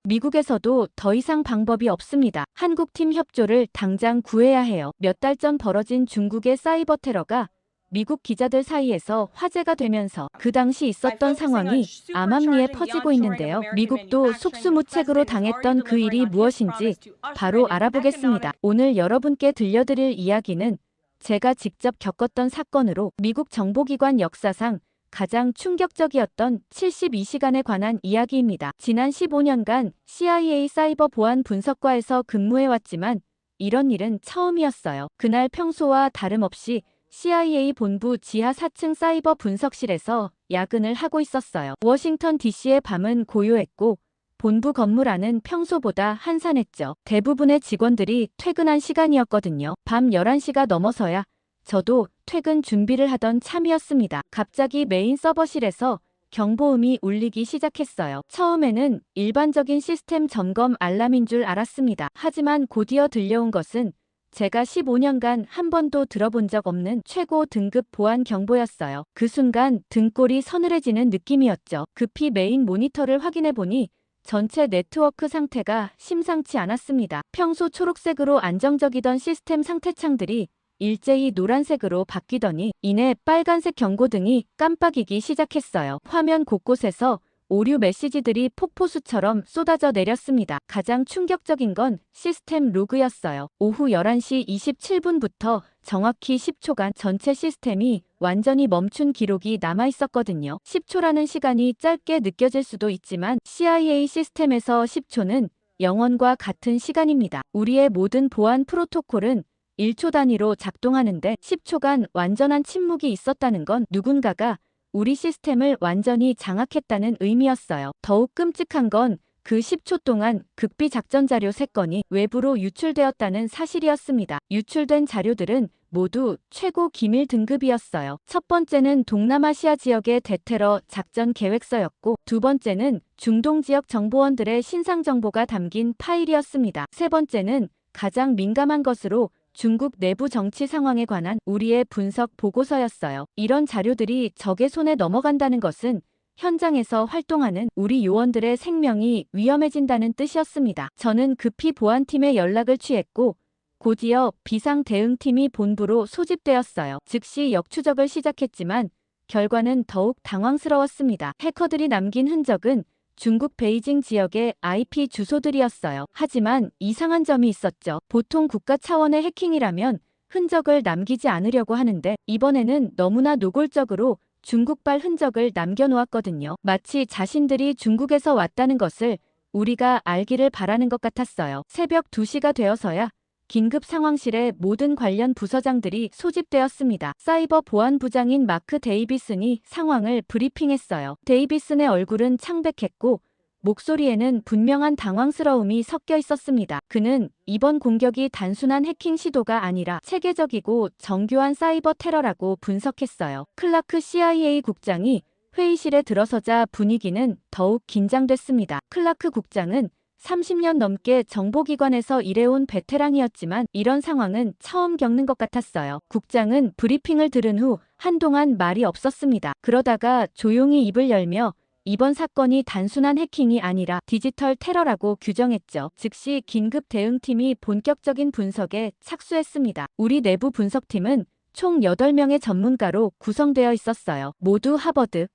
미국에서도 더 이상 방법이 없습니다. 한국팀 협조를 당장 구해야 해요. 몇 달 전 벌어진 중국의 사이버 테러가 미국 기자들 사이에서 화제가 되면서 그 당시 있었던 상황이 암암리에 퍼지고 있는데요. 미국도 속수무책으로 당했던 그 일이 무엇인지 바로 알아보겠습니다. 오늘 여러분께 들려드릴 이야기는 제가 직접 겪었던 사건으로 미국 정보기관 역사상 가장 충격적이었던 72시간에 관한 이야기입니다. 지난 15년간 CIA 사이버 보안 분석과에서 근무해왔지만 이런 일은 처음이었어요. 그날 평소와 다름없이 CIA 본부 지하 4층 사이버 분석실에서 야근을 하고 있었어요. 워싱턴 DC의 밤은 고요했고 본부 건물 안은 평소보다 한산했죠. 대부분의 직원들이 퇴근한 시간이었거든요. 밤 11시가 넘어서야 저도 퇴근 준비를 하던 참이었습니다. 갑자기 메인 서버실에서 경보음이 울리기 시작했어요. 처음에는 일반적인 시스템 점검 알람인 줄 알았습니다. 하지만 곧이어 들려온 것은 제가 15년간 한 번도 들어본 적 없는 최고 등급 보안 경보였어요. 그 순간 등골이 서늘해지는 느낌이었죠. 급히 메인 모니터를 확인해보니 전체 네트워크 상태가 심상치 않았습니다. 평소 초록색으로 안정적이던 시스템 상태창들이 일제히 노란색으로 바뀌더니 이내 빨간색 경고등이 깜빡이기 시작했어요. 화면 곳곳에서 오류 메시지들이 폭포수처럼 쏟아져 내렸습니다. 가장 충격적인 건 시스템 로그였어요. 오후 11시 27분부터 정확히 10초간 전체 시스템이 완전히 멈춘 기록이 남아있었거든요. 10초라는 시간이 짧게 느껴질 수도 있지만 CIA 시스템에서 10초는 영원과 같은 시간입니다. 우리의 모든 보안 프로토콜은 1초 단위로 작동하는데 10초간 완전한 침묵이 있었다는 건 누군가가 우리 시스템을 완전히 장악했다는 의미였어요. 더욱 끔찍한 건 그 10초 동안 극비 작전 자료 3건이 외부로 유출되었다는 사실이었습니다. 유출된 자료들은 모두 최고 기밀 등급이었어요. 첫 번째는 동남아시아 지역의 대테러 작전 계획서였고 두 번째는 중동 지역 정보원들의 신상 정보가 담긴 파일이었습니다. 세 번째는 가장 민감한 것으로 중국 내부 정치 상황에 관한 우리의 분석 보고서였어요. 이런 자료들이 적의 손에 넘어간다는 것은 현장에서 활동하는 우리 요원들의 생명이 위험해진다는 뜻이었습니다. 저는 급히 보안팀에 연락을 취했고 곧이어 비상대응팀이 본부로 소집되었어요. 즉시 역추적을 시작했지만 결과는 더욱 당황스러웠습니다. 해커들이 남긴 흔적은 중국 베이징 지역의 IP 주소들이었어요. 하지만 이상한 점이 있었죠. 보통 국가 차원의 해킹이라면 흔적을 남기지 않으려고 하는데 이번에는 너무나 노골적으로 중국발 흔적을 남겨놓았거든요. 마치 자신들이 중국에서 왔다는 것을 우리가 알기를 바라는 것 같았어요. 새벽 2시가 되어서야 긴급 상황실에 모든 관련 부서장들이 소집되었습니다. 사이버 보안부장인 마크 데이비슨이 상황을 브리핑했어요. 데이비슨의 얼굴은 창백했고 목소리에는 분명한 당황스러움이 섞여 있었습니다. 그는 이번 공격이 단순한 해킹 시도가 아니라 체계적이고 정교한 사이버 테러라고 분석했어요. 클라크 CIA 국장이 회의실에 들어서자 분위기는 더욱 긴장됐습니다. 클라크 국장은 30년 넘게 정보기관에서 일해온 베테랑이었지만 이런 상황은 처음 겪는 것 같았어요. 국장은 브리핑을 들은 후 한동안 말이 없었습니다. 그러다가 조용히 입을 열며 이번 사건이 단순한 해킹이 아니라 디지털 테러라고 규정했죠. 즉시 긴급 대응팀이 본격적인 분석에 착수했습니다. 우리 내부 분석팀은 총 8명의 전문가로 구성되어 있었어요. 모두 하버드,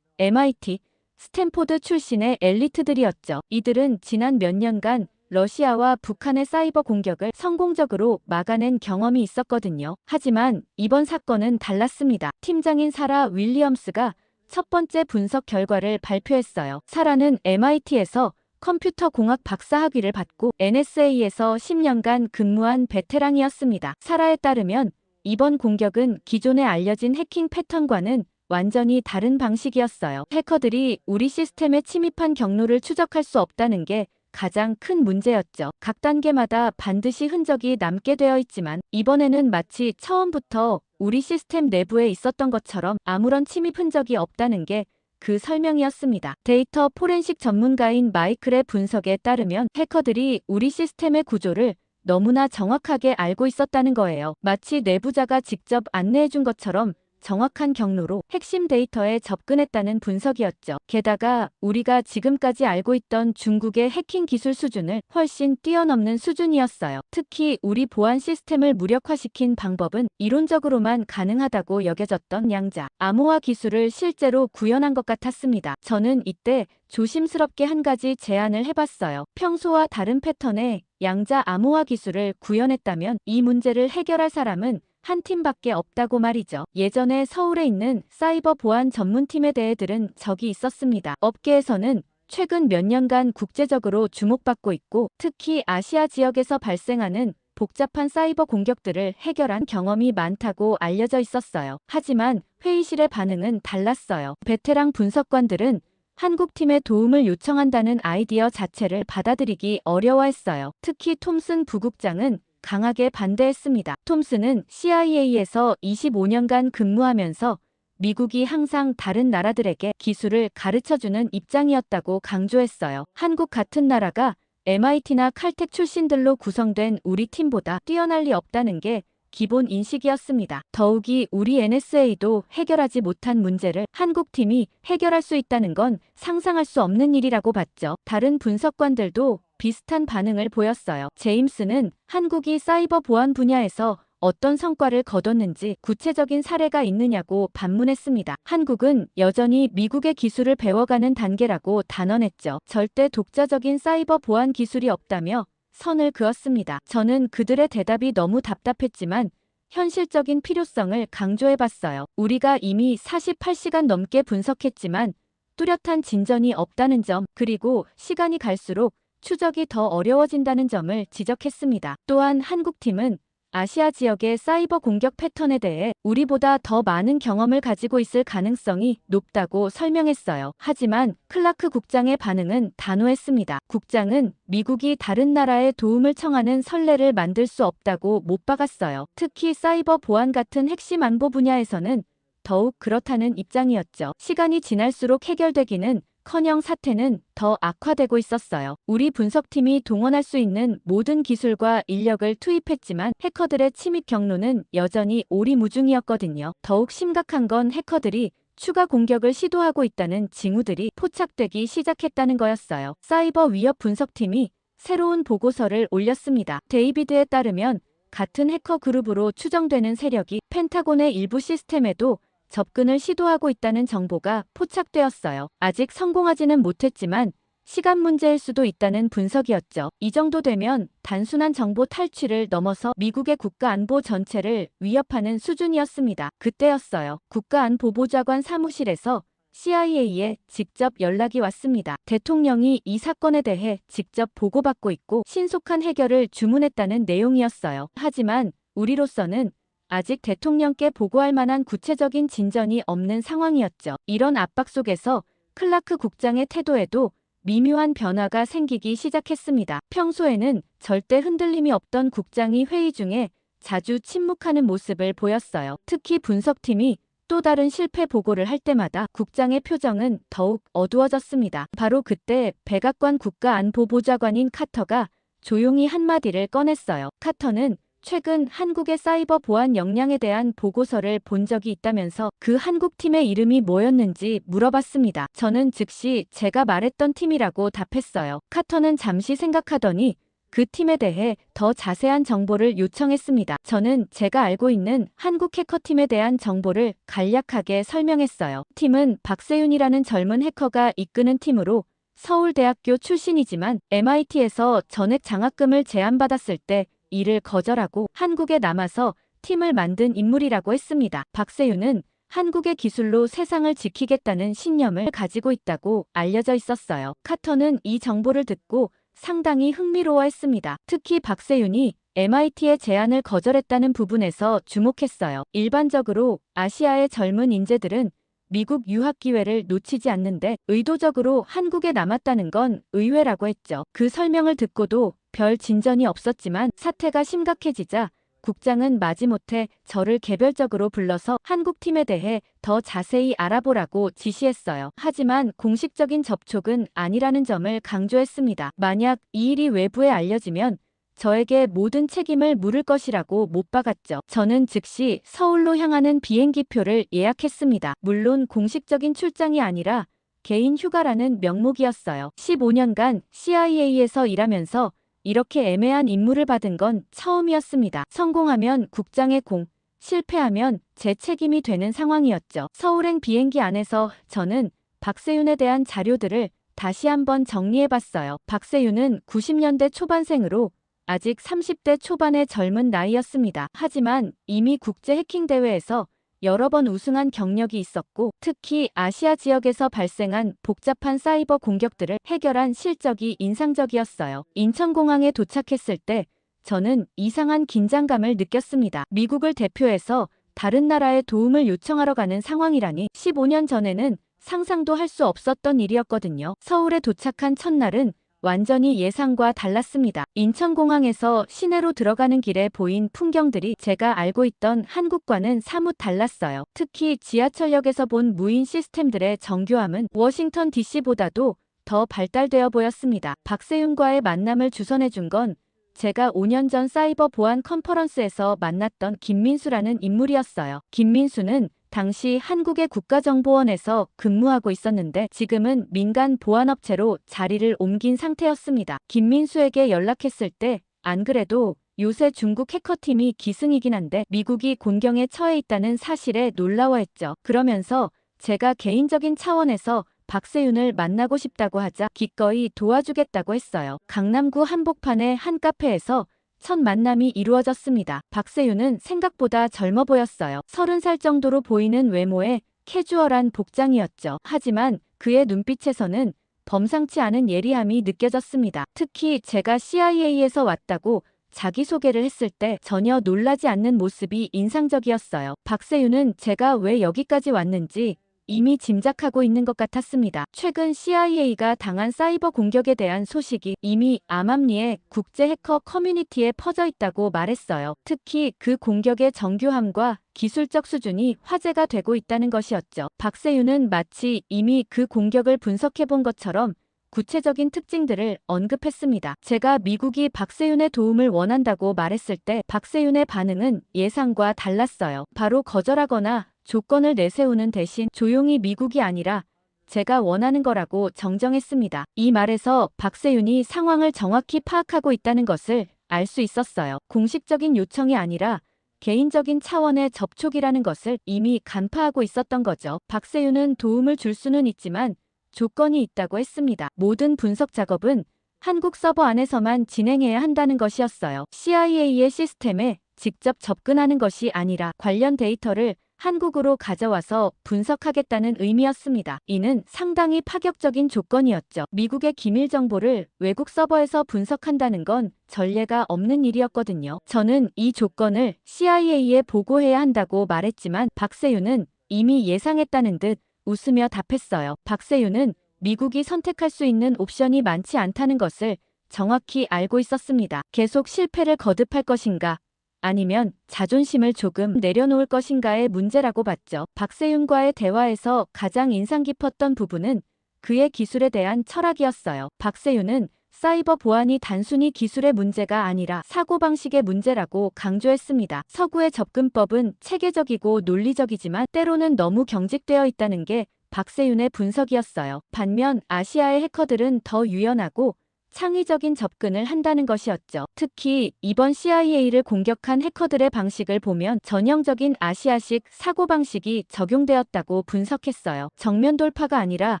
MIT, 스탠포드 출신의 엘리트들이었죠. 이들은 지난 몇 년간 러시아와 북한의 사이버 공격을 성공적으로 막아낸 경험이 있었거든요. 하지만 이번 사건은 달랐습니다. 팀장인 사라 윌리엄스가 첫 번째 분석 결과를 발표했어요. 사라는 MIT에서 컴퓨터 공학 박사 학위를 받고 NSA에서 10년간 근무한 베테랑이었습니다. 사라에 따르면 이번 공격은 기존에 알려진 해킹 패턴과는 완전히 다른 방식이었어요. 해커들이 우리 시스템에 침입한 경로를 추적할 수 없다는 게 가장 큰 문제였죠. 각 단계마다 반드시 흔적이 남게 되어 있지만 이번에는 마치 처음부터 우리 시스템 내부에 있었던 것처럼 아무런 침입 흔적이 없다는 게 그 설명이었습니다. 데이터 포렌식 전문가인 마이클의 분석에 따르면 해커들이 우리 시스템의 구조를 너무나 정확하게 알고 있었다는 거예요. 마치 내부자가 직접 안내해준 것처럼 정확한 경로로 핵심 데이터에 접근했다는 분석이었죠. 게다가 우리가 지금까지 알고 있던 중국의 해킹 기술 수준을 훨씬 뛰어넘는 수준이었어요. 특히 우리 보안 시스템을 무력화시킨 방법은 이론적으로만 가능하다고 여겨졌던 양자 암호화 기술을 실제로 구현한 것 같았습니다. 저는 이때 조심스럽게 한 가지 제안을 해봤어요. 평소와 다른 패턴의 양자 암호화 기술을 구현했다면 이 문제를 해결할 사람은 한 팀밖에 없다고 말이죠. 예전에 서울에 있는 사이버 보안 전문팀에 대해 들은 적이 있었습니다. 업계에서는 최근 몇 년간 국제적으로 주목받고 있고 특히 아시아 지역에서 발생하는 복잡한 사이버 공격들을 해결한 경험이 많다고 알려져 있었어요. 하지만 회의실의 반응은 달랐어요. 베테랑 분석관들은 한국팀의 도움을 요청한다는 아이디어 자체를 받아들이기 어려워했어요. 특히 톰슨 부국장은 강하게 반대했습니다. 톰슨은 CIA에서 25년간 근무하면서 미국이 항상 다른 나라들에게 기술을 가르쳐주는 입장이었다고 강조했어요. 한국 같은 나라가 MIT나 칼텍 출신들로 구성된 우리 팀보다 뛰어날 리 없다는 게 기본 인식이었습니다. 더욱이 우리 NSA도 해결하지 못한 문제를 한국팀이 해결할 수 있다는 건 상상할 수 없는 일이라고 봤죠. 다른 분석관들도 비슷한 반응을 보였어요. 제임스는 한국이 사이버 보안 분야에서 어떤 성과를 거뒀는지 구체적인 사례가 있느냐고 반문했습니다. 한국은 여전히 미국의 기술을 배워가는 단계라고 단언했죠. 절대 독자적인 사이버 보안 기술이 없다며 선을 그었습니다. 저는 그들의 대답이 너무 답답했지만 현실적인 필요성을 강조해봤어요. 우리가 이미 48시간 넘게 분석했지만 뚜렷한 진전이 없다는 점, 그리고 시간이 갈수록 추적이 더 어려워진다는 점을 지적했습니다. 또한 한국팀은 아시아 지역의 사이버 공격 패턴에 대해 우리보다 더 많은 경험을 가지고 있을 가능성이 높다고 설명했어요. 하지만 클라크 국장의 반응은 단호했습니다. 국장은 미국이 다른 나라의 도움을 청하는 선례를 만들 수 없다고 못 박았어요. 특히 사이버 보안 같은 핵심 안보 분야에서는 더욱 그렇다는 입장이었죠. 시간이 지날수록 해결되기는 커녕 사태는 더 악화되고 있었어요. 우리 분석팀이 동원할 수 있는 모든 기술과 인력을 투입했지만 해커들의 침입 경로는 여전히 오리무중이었거든요. 더욱 심각한 건 해커들이 추가 공격을 시도하고 있다는 징후들이 포착되기 시작했다는 거였어요. 사이버 위협 분석팀이 새로운 보고서를 올렸습니다. 데이비드에 따르면 같은 해커 그룹으로 추정되는 세력이 펜타곤의 일부 시스템에도 접근을 시도하고 있다는 정보가 포착되었어요. 아직 성공하지는 못했지만 시간 문제일 수도 있다는 분석이었죠. 이 정도 되면 단순한 정보 탈취를 넘어서 미국의 국가 안보 전체를 위협하는 수준이었습니다. 그때였어요. 국가안보보좌관 사무실에서 CIA에 직접 연락이 왔습니다. 대통령이 이 사건에 대해 직접 보고받고 있고 신속한 해결을 주문했다는 내용이었어요. 하지만 우리로서는 아직 대통령께 보고할 만한 구체적인 진전이 없는 상황이었죠. 이런 압박 속에서 클라크 국장의 태도에도 미묘한 변화가 생기기 시작했습니다. 평소에는 절대 흔들림이 없던 국장이 회의 중에 자주 침묵하는 모습을 보였어요. 특히 분석팀이 또 다른 실패 보고를 할 때마다 국장의 표정은 더욱 어두워졌습니다. 바로 그때 백악관 국가안보보좌관인 카터가 조용히 한마디를 꺼냈어요. 카터는 최근 한국의 사이버 보안 역량에 대한 보고서를 본 적이 있다면서 그 한국팀의 이름이 뭐였는지 물어봤습니다. 저는 즉시 제가 말했던 팀이라고 답했어요. 카터는 잠시 생각하더니 그 팀에 대해 더 자세한 정보를 요청했습니다. 저는 제가 알고 있는 한국 해커팀에 대한 정보를 간략하게 설명했어요. 팀은 박세윤이라는 젊은 해커가 이끄는 팀으로 서울대학교 출신이지만 MIT에서 전액 장학금을 제안받았을 때 이를 거절하고 한국에 남아서 팀을 만든 인물이라고 했습니다. 박세윤은 한국의 기술로 세상을 지키겠다는 신념을 가지고 있다고 알려져 있었어요. 카터는 이 정보를 듣고 상당히 흥미로워했습니다. 특히 박세윤이 MIT의 제안을 거절했다는 부분에서 주목했어요. 일반적으로 아시아의 젊은 인재들은 미국 유학 기회를 놓치지 않는데 의도적으로 한국에 남았다는 건 의외라고 했죠. 그 설명을 듣고도 별 진전이 없었지만 사태가 심각해지자 국장은 마지못해 저를 개별적으로 불러서 한국팀에 대해 더 자세히 알아보라고 지시했어요. 하지만 공식적인 접촉은 아니라는 점을 강조했습니다. 만약 이 일이 외부에 알려지면 저에게 모든 책임을 물을 것이라고 못 박았죠. 저는 즉시 서울로 향하는 비행기표를 예약했습니다. 물론 공식적인 출장이 아니라 개인 휴가라는 명목이었어요. 15년간 CIA에서 일하면서 이렇게 애매한 임무를 받은 건 처음이었습니다. 성공하면 국장의 공, 실패하면 제 책임이 되는 상황이었죠. 서울행 비행기 안에서 저는 박세윤에 대한 자료들을 다시 한번 정리해봤어요. 박세윤은 90년대 초반생으로 아직 30대 초반의 젊은 나이였습니다. 하지만 이미 국제 해킹 대회에서 여러 번 우승한 경력이 있었고, 특히 아시아 지역에서 발생한 복잡한 사이버 공격들을 해결한 실적이 인상적이었어요. 인천공항에 도착했을 때 저는 이상한 긴장감을 느꼈습니다. 미국을 대표해서 다른 나라에 도움을 요청하러 가는 상황이라니 15년 전에는 상상도 할 수 없었던 일이었거든요. 서울에 도착한 첫날은 완전히 예상과 달랐습니다. 인천공항에서 시내로 들어가는 길에 보인 풍경들이 제가 알고 있던 한국과는 사뭇 달랐어요. 특히 지하철역에서 본 무인 시스템들의 정교함은 워싱턴 DC보다도 더 발달되어 보였습니다. 박세윤과의 만남을 주선해준 건 제가 5년 전 사이버 보안 컨퍼런스에서 만났던 김민수라는 인물이었어요. 김민수는 당시 한국의 국가정보원에서 근무하고 있었는데 지금은 민간 보안업체로 자리를 옮긴 상태였습니다. 김민수에게 연락했을 때 안 그래도 요새 중국 해커팀이 기승이긴 한데 미국이 곤경에 처해 있다는 사실에 놀라워했죠. 그러면서 제가 개인적인 차원에서 박세윤을 만나고 싶다고 하자 기꺼이 도와주겠다고 했어요. 강남구 한복판의 한 카페에서 첫 만남이 이루어졌습니다. 박세윤은 생각보다 젊어 보였어요. 30살 정도로 보이는 외모에 캐주얼한 복장이었죠. 하지만 그의 눈빛에서는 범상치 않은 예리함이 느껴졌습니다. 특히 제가 CIA에서 왔다고 자기소개를 했을 때 전혀 놀라지 않는 모습이 인상적이었어요. 박세윤은 제가 왜 여기까지 왔는지 이미 짐작하고 있는 것 같았습니다. 최근 CIA가 당한 사이버 공격에 대한 소식이 이미 암암리의 국제 해커 커뮤니티에 퍼져 있다고 말했어요. 특히 그 공격의 정교함과 기술적 수준이 화제가 되고 있다는 것이었죠. 박세윤은 마치 이미 그 공격을 분석해본 것처럼 구체적인 특징들을 언급했습니다. 제가 미국이 박세윤의 도움을 원한다고 말했을 때 박세윤의 반응은 예상과 달랐어요. 바로 거절하거나 조건을 내세우는 대신 조용히 미국이 아니라 제가 원하는 거라고 정정했습니다. 이 말에서 박세윤이 상황을 정확히 파악하고 있다는 것을 알 수 있었어요. 공식적인 요청이 아니라 개인적인 차원의 접촉이라는 것을 이미 간파하고 있었던 거죠. 박세윤은 도움을 줄 수는 있지만 조건이 있다고 했습니다. 모든 분석 작업은 한국 서버 안에서만 진행해야 한다는 것이었어요. CIA의 시스템에 직접 접근하는 것이 아니라 관련 데이터를 한국으로 가져와서 분석하겠다는 의미였습니다. 이는 상당히 파격적인 조건이었죠. 미국의 기밀 정보를 외국 서버에서 분석한다는 건 전례가 없는 일이었거든요. 저는 이 조건을 CIA에 보고해야 한다고 말했지만 박세윤은 이미 예상했다는 듯 웃으며 답했어요. 박세윤은 미국이 선택할 수 있는 옵션이 많지 않다는 것을 정확히 알고 있었습니다. 계속 실패를 거듭할 것인가? 아니면 자존심을 조금 내려놓을 것인가의 문제라고 봤죠. 박세윤과의 대화에서 가장 인상 깊었던 부분은 그의 기술에 대한 철학이었어요. 박세윤은 사이버 보안이 단순히 기술의 문제가 아니라 사고방식의 문제라고 강조했습니다. 서구의 접근법은 체계적이고 논리적이지만 때로는 너무 경직되어 있다는 게 박세윤의 분석이었어요. 반면 아시아의 해커들은 더 유연하고 창의적인 접근을 한다는 것이었죠. 특히 이번 CIA를 공격한 해커들의 방식을 보면 전형적인 아시아식 사고방식이 적용되었다고 분석했어요. 정면 돌파가 아니라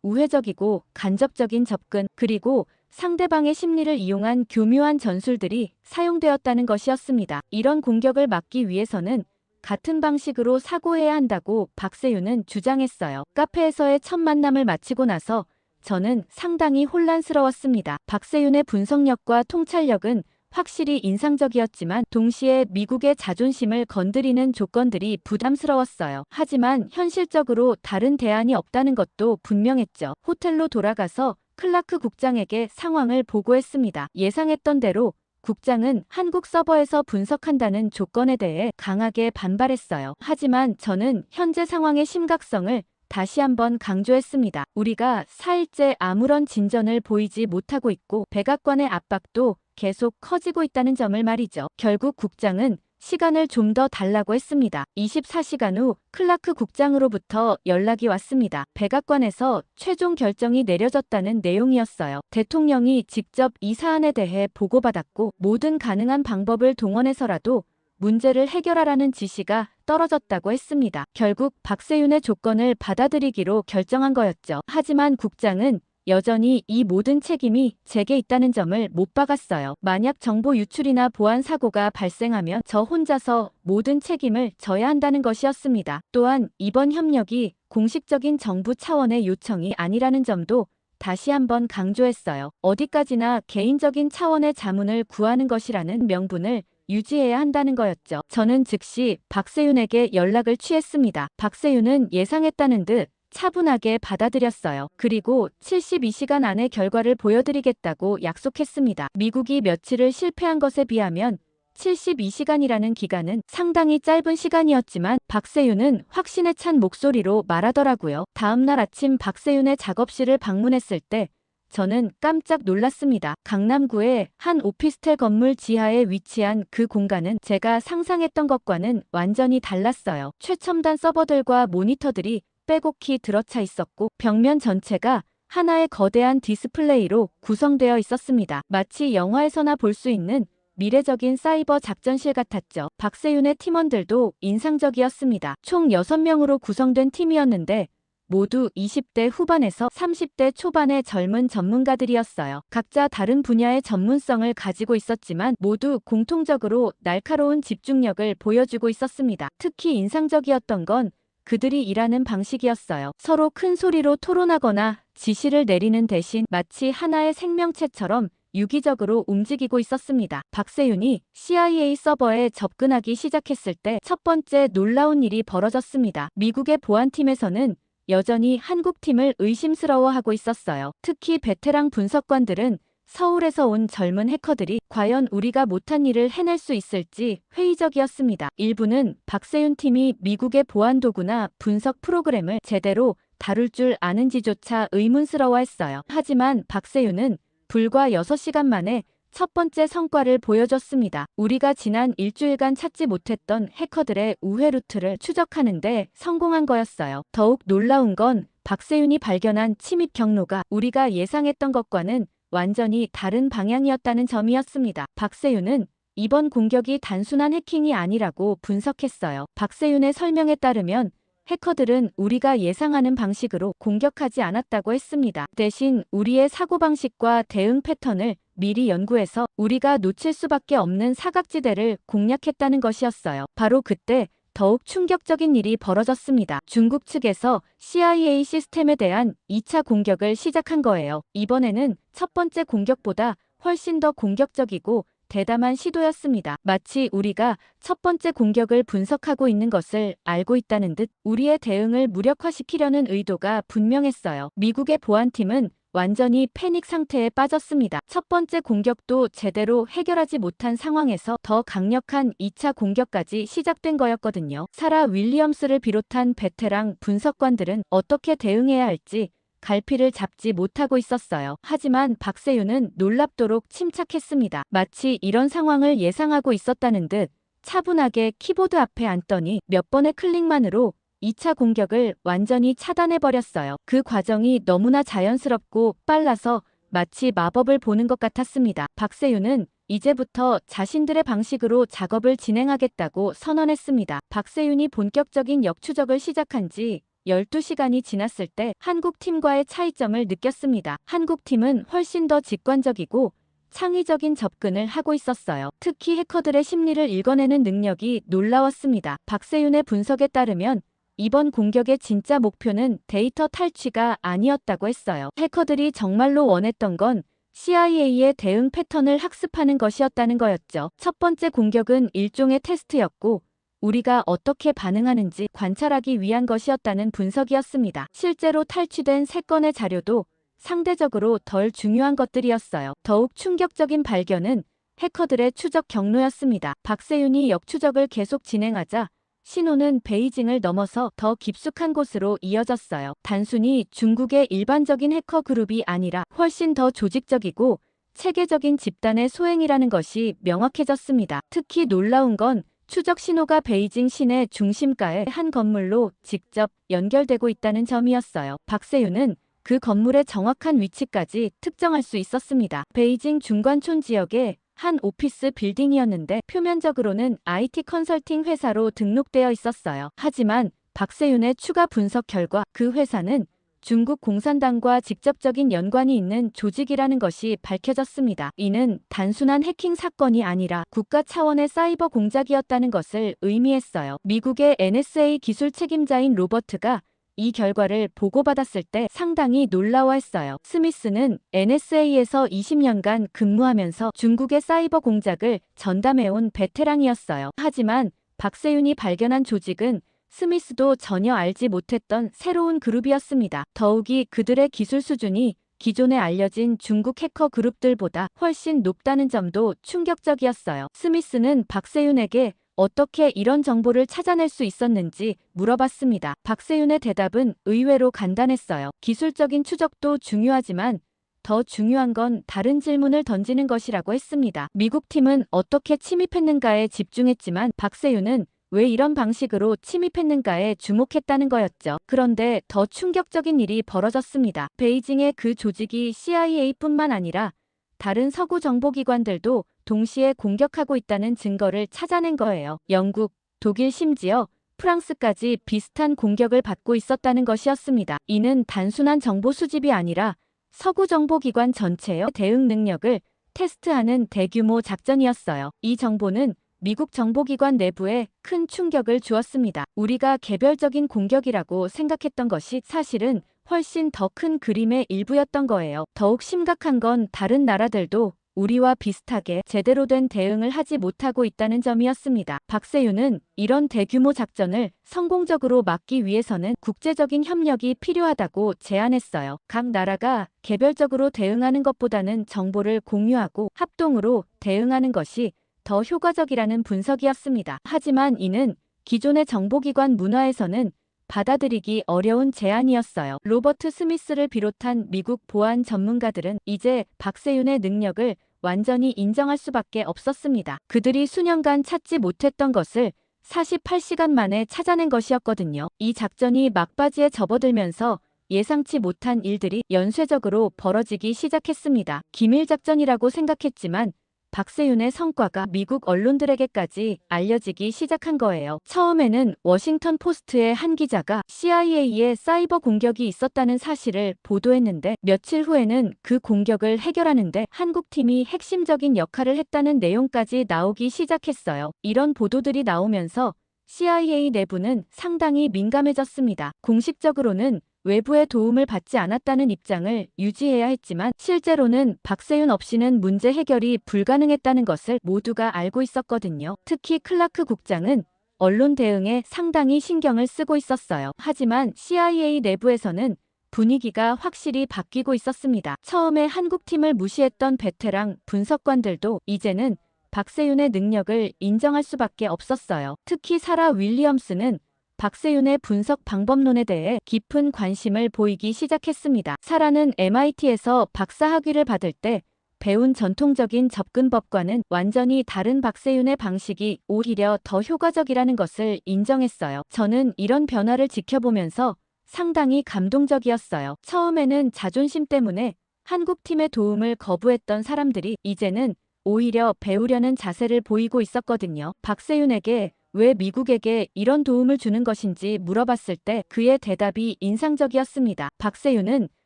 우회적이고 간접적인 접근, 그리고 상대방의 심리를 이용한 교묘한 전술들이 사용되었다는 것이었습니다. 이런 공격을 막기 위해서는 같은 방식으로 사고해야 한다고 박세윤은 주장했어요. 카페에서의 첫 만남을 마치고 나서 저는 상당히 혼란스러웠습니다. 박세윤의 분석력과 통찰력은 확실히 인상적이었지만 동시에 미국의 자존심을 건드리는 조건들이 부담스러웠어요. 하지만 현실적으로 다른 대안이 없다는 것도 분명했죠. 호텔로 돌아가서 클라크 국장에게 상황을 보고했습니다. 예상했던 대로 국장은 한국 서버에서 분석한다는 조건에 대해 강하게 반발했어요. 하지만 저는 현재 상황의 심각성을 다시 한번 강조했습니다. 우리가 4일째 아무런 진전을 보이지 못하고 있고 백악관의 압박도 계속 커지고 있다는 점을 말이죠. 결국 국장은 시간을 좀 더 달라고 했습니다. 24시간 후 클라크 국장으로부터 연락이 왔습니다. 백악관에서 최종 결정이 내려졌다는 내용이었어요. 대통령이 직접 이 사안에 대해 보고받았고 모든 가능한 방법을 동원해서라도 문제를 해결하라는 지시가 떨어졌다고 했습니다. 결국 박세윤의 조건을 받아들이기로 결정한 거였죠. 하지만 국장은 여전히 이 모든 책임이 제게 있다는 점을 못 박았어요. 만약 정보 유출이나 보안 사고가 발생하면 저 혼자서 모든 책임을 져야 한다는 것이었습니다. 또한 이번 협력이 공식적인 정부 차원의 요청이 아니라는 점도 다시 한번 강조했어요. 어디까지나 개인적인 차원의 자문을 구하는 것이라는 명분을 유지해야 한다는 거였죠. 저는 즉시 박세윤에게 연락을 취했습니다. 박세윤은 예상했다는 듯 차분하게 받아들였어요. 그리고 72시간 안에 결과를 보여드리겠다고 약속했습니다. 미국이 며칠을 실패한 것에 비하면 72시간이라는 기간은 상당히 짧은 시간이었지만 박세윤은 확신에 찬 목소리로 말하더라고요. 다음날 아침 박세윤의 작업실을 방문했을 때 저는 깜짝 놀랐습니다. 강남구의 한 오피스텔 건물 지하에 위치한 그 공간은 제가 상상했던 것과는 완전히 달랐어요. 최첨단 서버들과 모니터들이 빼곡히 들어차 있었고 벽면 전체가 하나의 거대한 디스플레이로 구성되어 있었습니다. 마치 영화에서나 볼 수 있는 미래적인 사이버 작전실 같았죠. 박세윤의 팀원들도 인상적이었습니다. 총 6명으로 구성된 팀이었는데 모두 20대 후반에서 30대 초반의 젊은 전문가들이었어요. 각자 다른 분야의 전문성을 가지고 있었지만 모두 공통적으로 날카로운 집중력을 보여주고 있었습니다. 특히 인상적이었던 건 그들이 일하는 방식이었어요. 서로 큰 소리로 토론하거나 지시를 내리는 대신 마치 하나의 생명체처럼 유기적으로 움직이고 있었습니다. 박세윤이 CIA 서버에 접근하기 시작했을 때 첫 번째 놀라운 일이 벌어졌습니다. 미국의 보안팀에서는 여전히 한국 팀을 의심스러워하고 있었어요. 특히 베테랑 분석관들은 서울에서 온 젊은 해커들이 과연 우리가 못한 일을 해낼 수 있을지 회의적이었습니다. 일부는 박세윤 팀이 미국의 보안 도구나 분석 프로그램을 제대로 다룰 줄 아는지조차 의문스러워했어요. 하지만 박세윤은 불과 6시간 만에 첫 번째 성과를 보여줬습니다. 우리가 지난 일주일간 찾지 못했던 해커들의 우회 루트를 추적하는데 성공한 거였어요. 더욱 놀라운 건 박세윤이 발견한 침입 경로가 우리가 예상했던 것과는 완전히 다른 방향이었다는 점이었습니다. 박세윤은 이번 공격이 단순한 해킹이 아니라고 분석했어요. 박세윤의 설명에 따르면 해커들은 우리가 예상하는 방식으로 공격하지 않았다고 했습니다. 대신 우리의 사고방식과 대응 패턴을 미리 연구해서 우리가 놓칠 수밖에 없는 사각지대를 공략했다는 것이었어요. 바로 그때 더욱 충격적인 일이 벌어졌습니다. 중국 측에서 CIA 시스템에 대한 2차 공격을 시작한 거예요. 이번에는 첫 번째 공격보다 훨씬 더 공격적이고 대담한 시도였습니다. 마치 우리가 첫 번째 공격을 분석하고 있는 것을 알고 있다는 듯 우리의 대응을 무력화시키려는 의도가 분명했어요. 미국의 보안팀은 완전히 패닉 상태에 빠졌습니다. 첫 번째 공격도 제대로 해결하지 못한 상황에서 더 강력한 2차 공격까지 시작된 거였거든요. 사라 윌리엄스를 비롯한 베테랑 분석관들은 어떻게 대응해야 할지 갈피를 잡지 못하고 있었어요. 하지만 박세윤은 놀랍도록 침착했습니다. 마치 이런 상황을 예상하고 있었다는 듯 차분하게 키보드 앞에 앉더니 몇 번의 클릭만으로 2차 공격을 완전히 차단해버렸어요. 그 과정이 너무나 자연스럽고 빨라서 마치 마법을 보는 것 같았습니다. 박세윤은 이제부터 자신들의 방식으로 작업을 진행하겠다고 선언했습니다. 박세윤이 본격적인 역추적을 시작한 지 12시간이 지났을 때 한국팀과의 차이점을 느꼈습니다. 한국팀은 훨씬 더 직관적이고 창의적인 접근을 하고 있었어요. 특히 해커들의 심리를 읽어내는 능력이 놀라웠습니다. 박세윤의 분석에 따르면 이번 공격의 진짜 목표는 데이터 탈취가 아니었다고 했어요. 해커들이 정말로 원했던 건 CIA의 대응 패턴을 학습하는 것이었다는 거였죠. 첫 번째 공격은 일종의 테스트였고 우리가 어떻게 반응하는지 관찰하기 위한 것이었다는 분석이었습니다. 실제로 탈취된 3건의 자료도 상대적으로 덜 중요한 것들이었어요. 더욱 충격적인 발견은 해커들의 추적 경로였습니다. 박세윤이 역추적을 계속 진행하자 신호는 베이징을 넘어서 더 깊숙한 곳으로 이어졌어요. 단순히 중국의 일반적인 해커 그룹이 아니라 훨씬 더 조직적이고 체계적인 집단의 소행이라는 것이 명확해졌습니다. 특히 놀라운 건 추적 신호가 베이징 시내 중심가의 한 건물로 직접 연결되고 있다는 점이었어요. 박세윤은 그 건물의 정확한 위치까지 특정할 수 있었습니다. 베이징 중관촌 지역의 한 오피스 빌딩이었는데 표면적으로는 IT 컨설팅 회사로 등록되어 있었어요. 하지만 박세윤의 추가 분석 결과 그 회사는 중국 공산당과 직접적인 연관이 있는 조직이라는 것이 밝혀졌습니다. 이는 단순한 해킹 사건이 아니라 국가 차원의 사이버 공작이었다는 것을 의미했어요. 미국의 NSA 기술 책임자인 로버트가 이 결과를 보고받았을 때 상당히 놀라워했어요. 스미스는 NSA에서 20년간 근무하면서 중국의 사이버 공작을 전담해온 베테랑이었어요. 하지만 박세윤이 발견한 조직은 스미스도 전혀 알지 못했던 새로운 그룹이었습니다. 더욱이 그들의 기술 수준이 기존에 알려진 중국 해커 그룹들보다 훨씬 높다는 점도 충격적이었어요. 스미스는 박세윤에게 어떻게 이런 정보를 찾아낼 수 있었는지 물어봤습니다. 박세윤의 대답은 의외로 간단했어요. 기술적인 추적도 중요하지만 더 중요한 건 다른 질문을 던지는 것이라고 했습니다. 미국 팀은 어떻게 침입했는가에 집중했지만 박세윤은 왜 이런 방식으로 침입했는가에 주목했다는 거였죠. 그런데 더 충격적인 일이 벌어졌습니다. 베이징의 그 조직이 CIA뿐만 아니라 다른 서구 정보기관들도 동시에 공격하고 있다는 증거를 찾아낸 거예요. 영국, 독일 심지어 프랑스까지 비슷한 공격을 받고 있었다는 것이었습니다. 이는 단순한 정보 수집이 아니라 서구 정보기관 전체의 대응 능력을 테스트하는 대규모 작전이었어요. 이 정보는 미국 정보기관 내부에 큰 충격을 주었습니다. 우리가 개별적인 공격이라고 생각했던 것이 사실은 훨씬 더 큰 그림의 일부였던 거예요. 더욱 심각한 건 다른 나라들도 우리와 비슷하게 제대로 된 대응을 하지 못하고 있다는 점이었습니다. 박세윤은 이런 대규모 작전을 성공적으로 막기 위해서는 국제적인 협력이 필요하다고 제안했어요. 각 나라가 개별적으로 대응하는 것보다는 정보를 공유하고 합동으로 대응하는 것이 더 효과적이라는 분석이었습니다. 하지만 이는 기존의 정보기관 문화에서는 받아들이기 어려운 제안이었어요. 로버트 스미스를 비롯한 미국 보안 전문가들은 이제 박세윤의 능력을 완전히 인정할 수밖에 없었습니다. 그들이 수년간 찾지 못했던 것을 48시간 만에 찾아낸 것이었거든요. 이 작전이 막바지에 접어들면서 예상치 못한 일들이 연쇄적으로 벌어지기 시작했습니다. 기밀작전이라고 생각했지만 박세윤의 성과가 미국 언론들에게까지 알려지기 시작한 거예요. 처음에는 워싱턴 포스트의 한 기자가 CIA의 사이버 공격이 있었다는 사실을 보도했는데 며칠 후에는 그 공격을 해결하는데 한국팀이 핵심적인 역할을 했다는 내용까지 나오기 시작했어요. 이런 보도들이 나오면서 CIA 내부는 상당히 민감해졌습니다. 공식적으로는 외부의 도움을 받지 않았다는 입장을 유지해야 했지만 실제로는 박세윤 없이는 문제 해결이 불가능했다는 것을 모두가 알고 있었거든요. 특히 클라크 국장은 언론 대응에 상당히 신경을 쓰고 있었어요. 하지만 CIA 내부에서는 분위기가 확실히 바뀌고 있었습니다. 처음에 한국팀을 무시했던 베테랑 분석관들도 이제는 박세윤의 능력을 인정할 수밖에 없었어요. 특히 사라 윌리엄스는 박세윤의 분석 방법론에 대해 깊은 관심을 보이기 시작했습니다. 사라는 MIT에서 박사학위를 받을 때 배운 전통적인 접근법과는 완전히 다른 박세윤의 방식이 오히려 더 효과적이라는 것을 인정했어요. 저는 이런 변화를 지켜보면서 상당히 감동적이었어요. 처음에는 자존심 때문에 한국팀의 도움을 거부했던 사람들이 이제는 오히려 배우려는 자세를 보이고 있었거든요. 박세윤에게 왜 미국에게 이런 도움을 주는 것인지 물어봤을 때 그의 대답이 인상적이었습니다. 박세윤은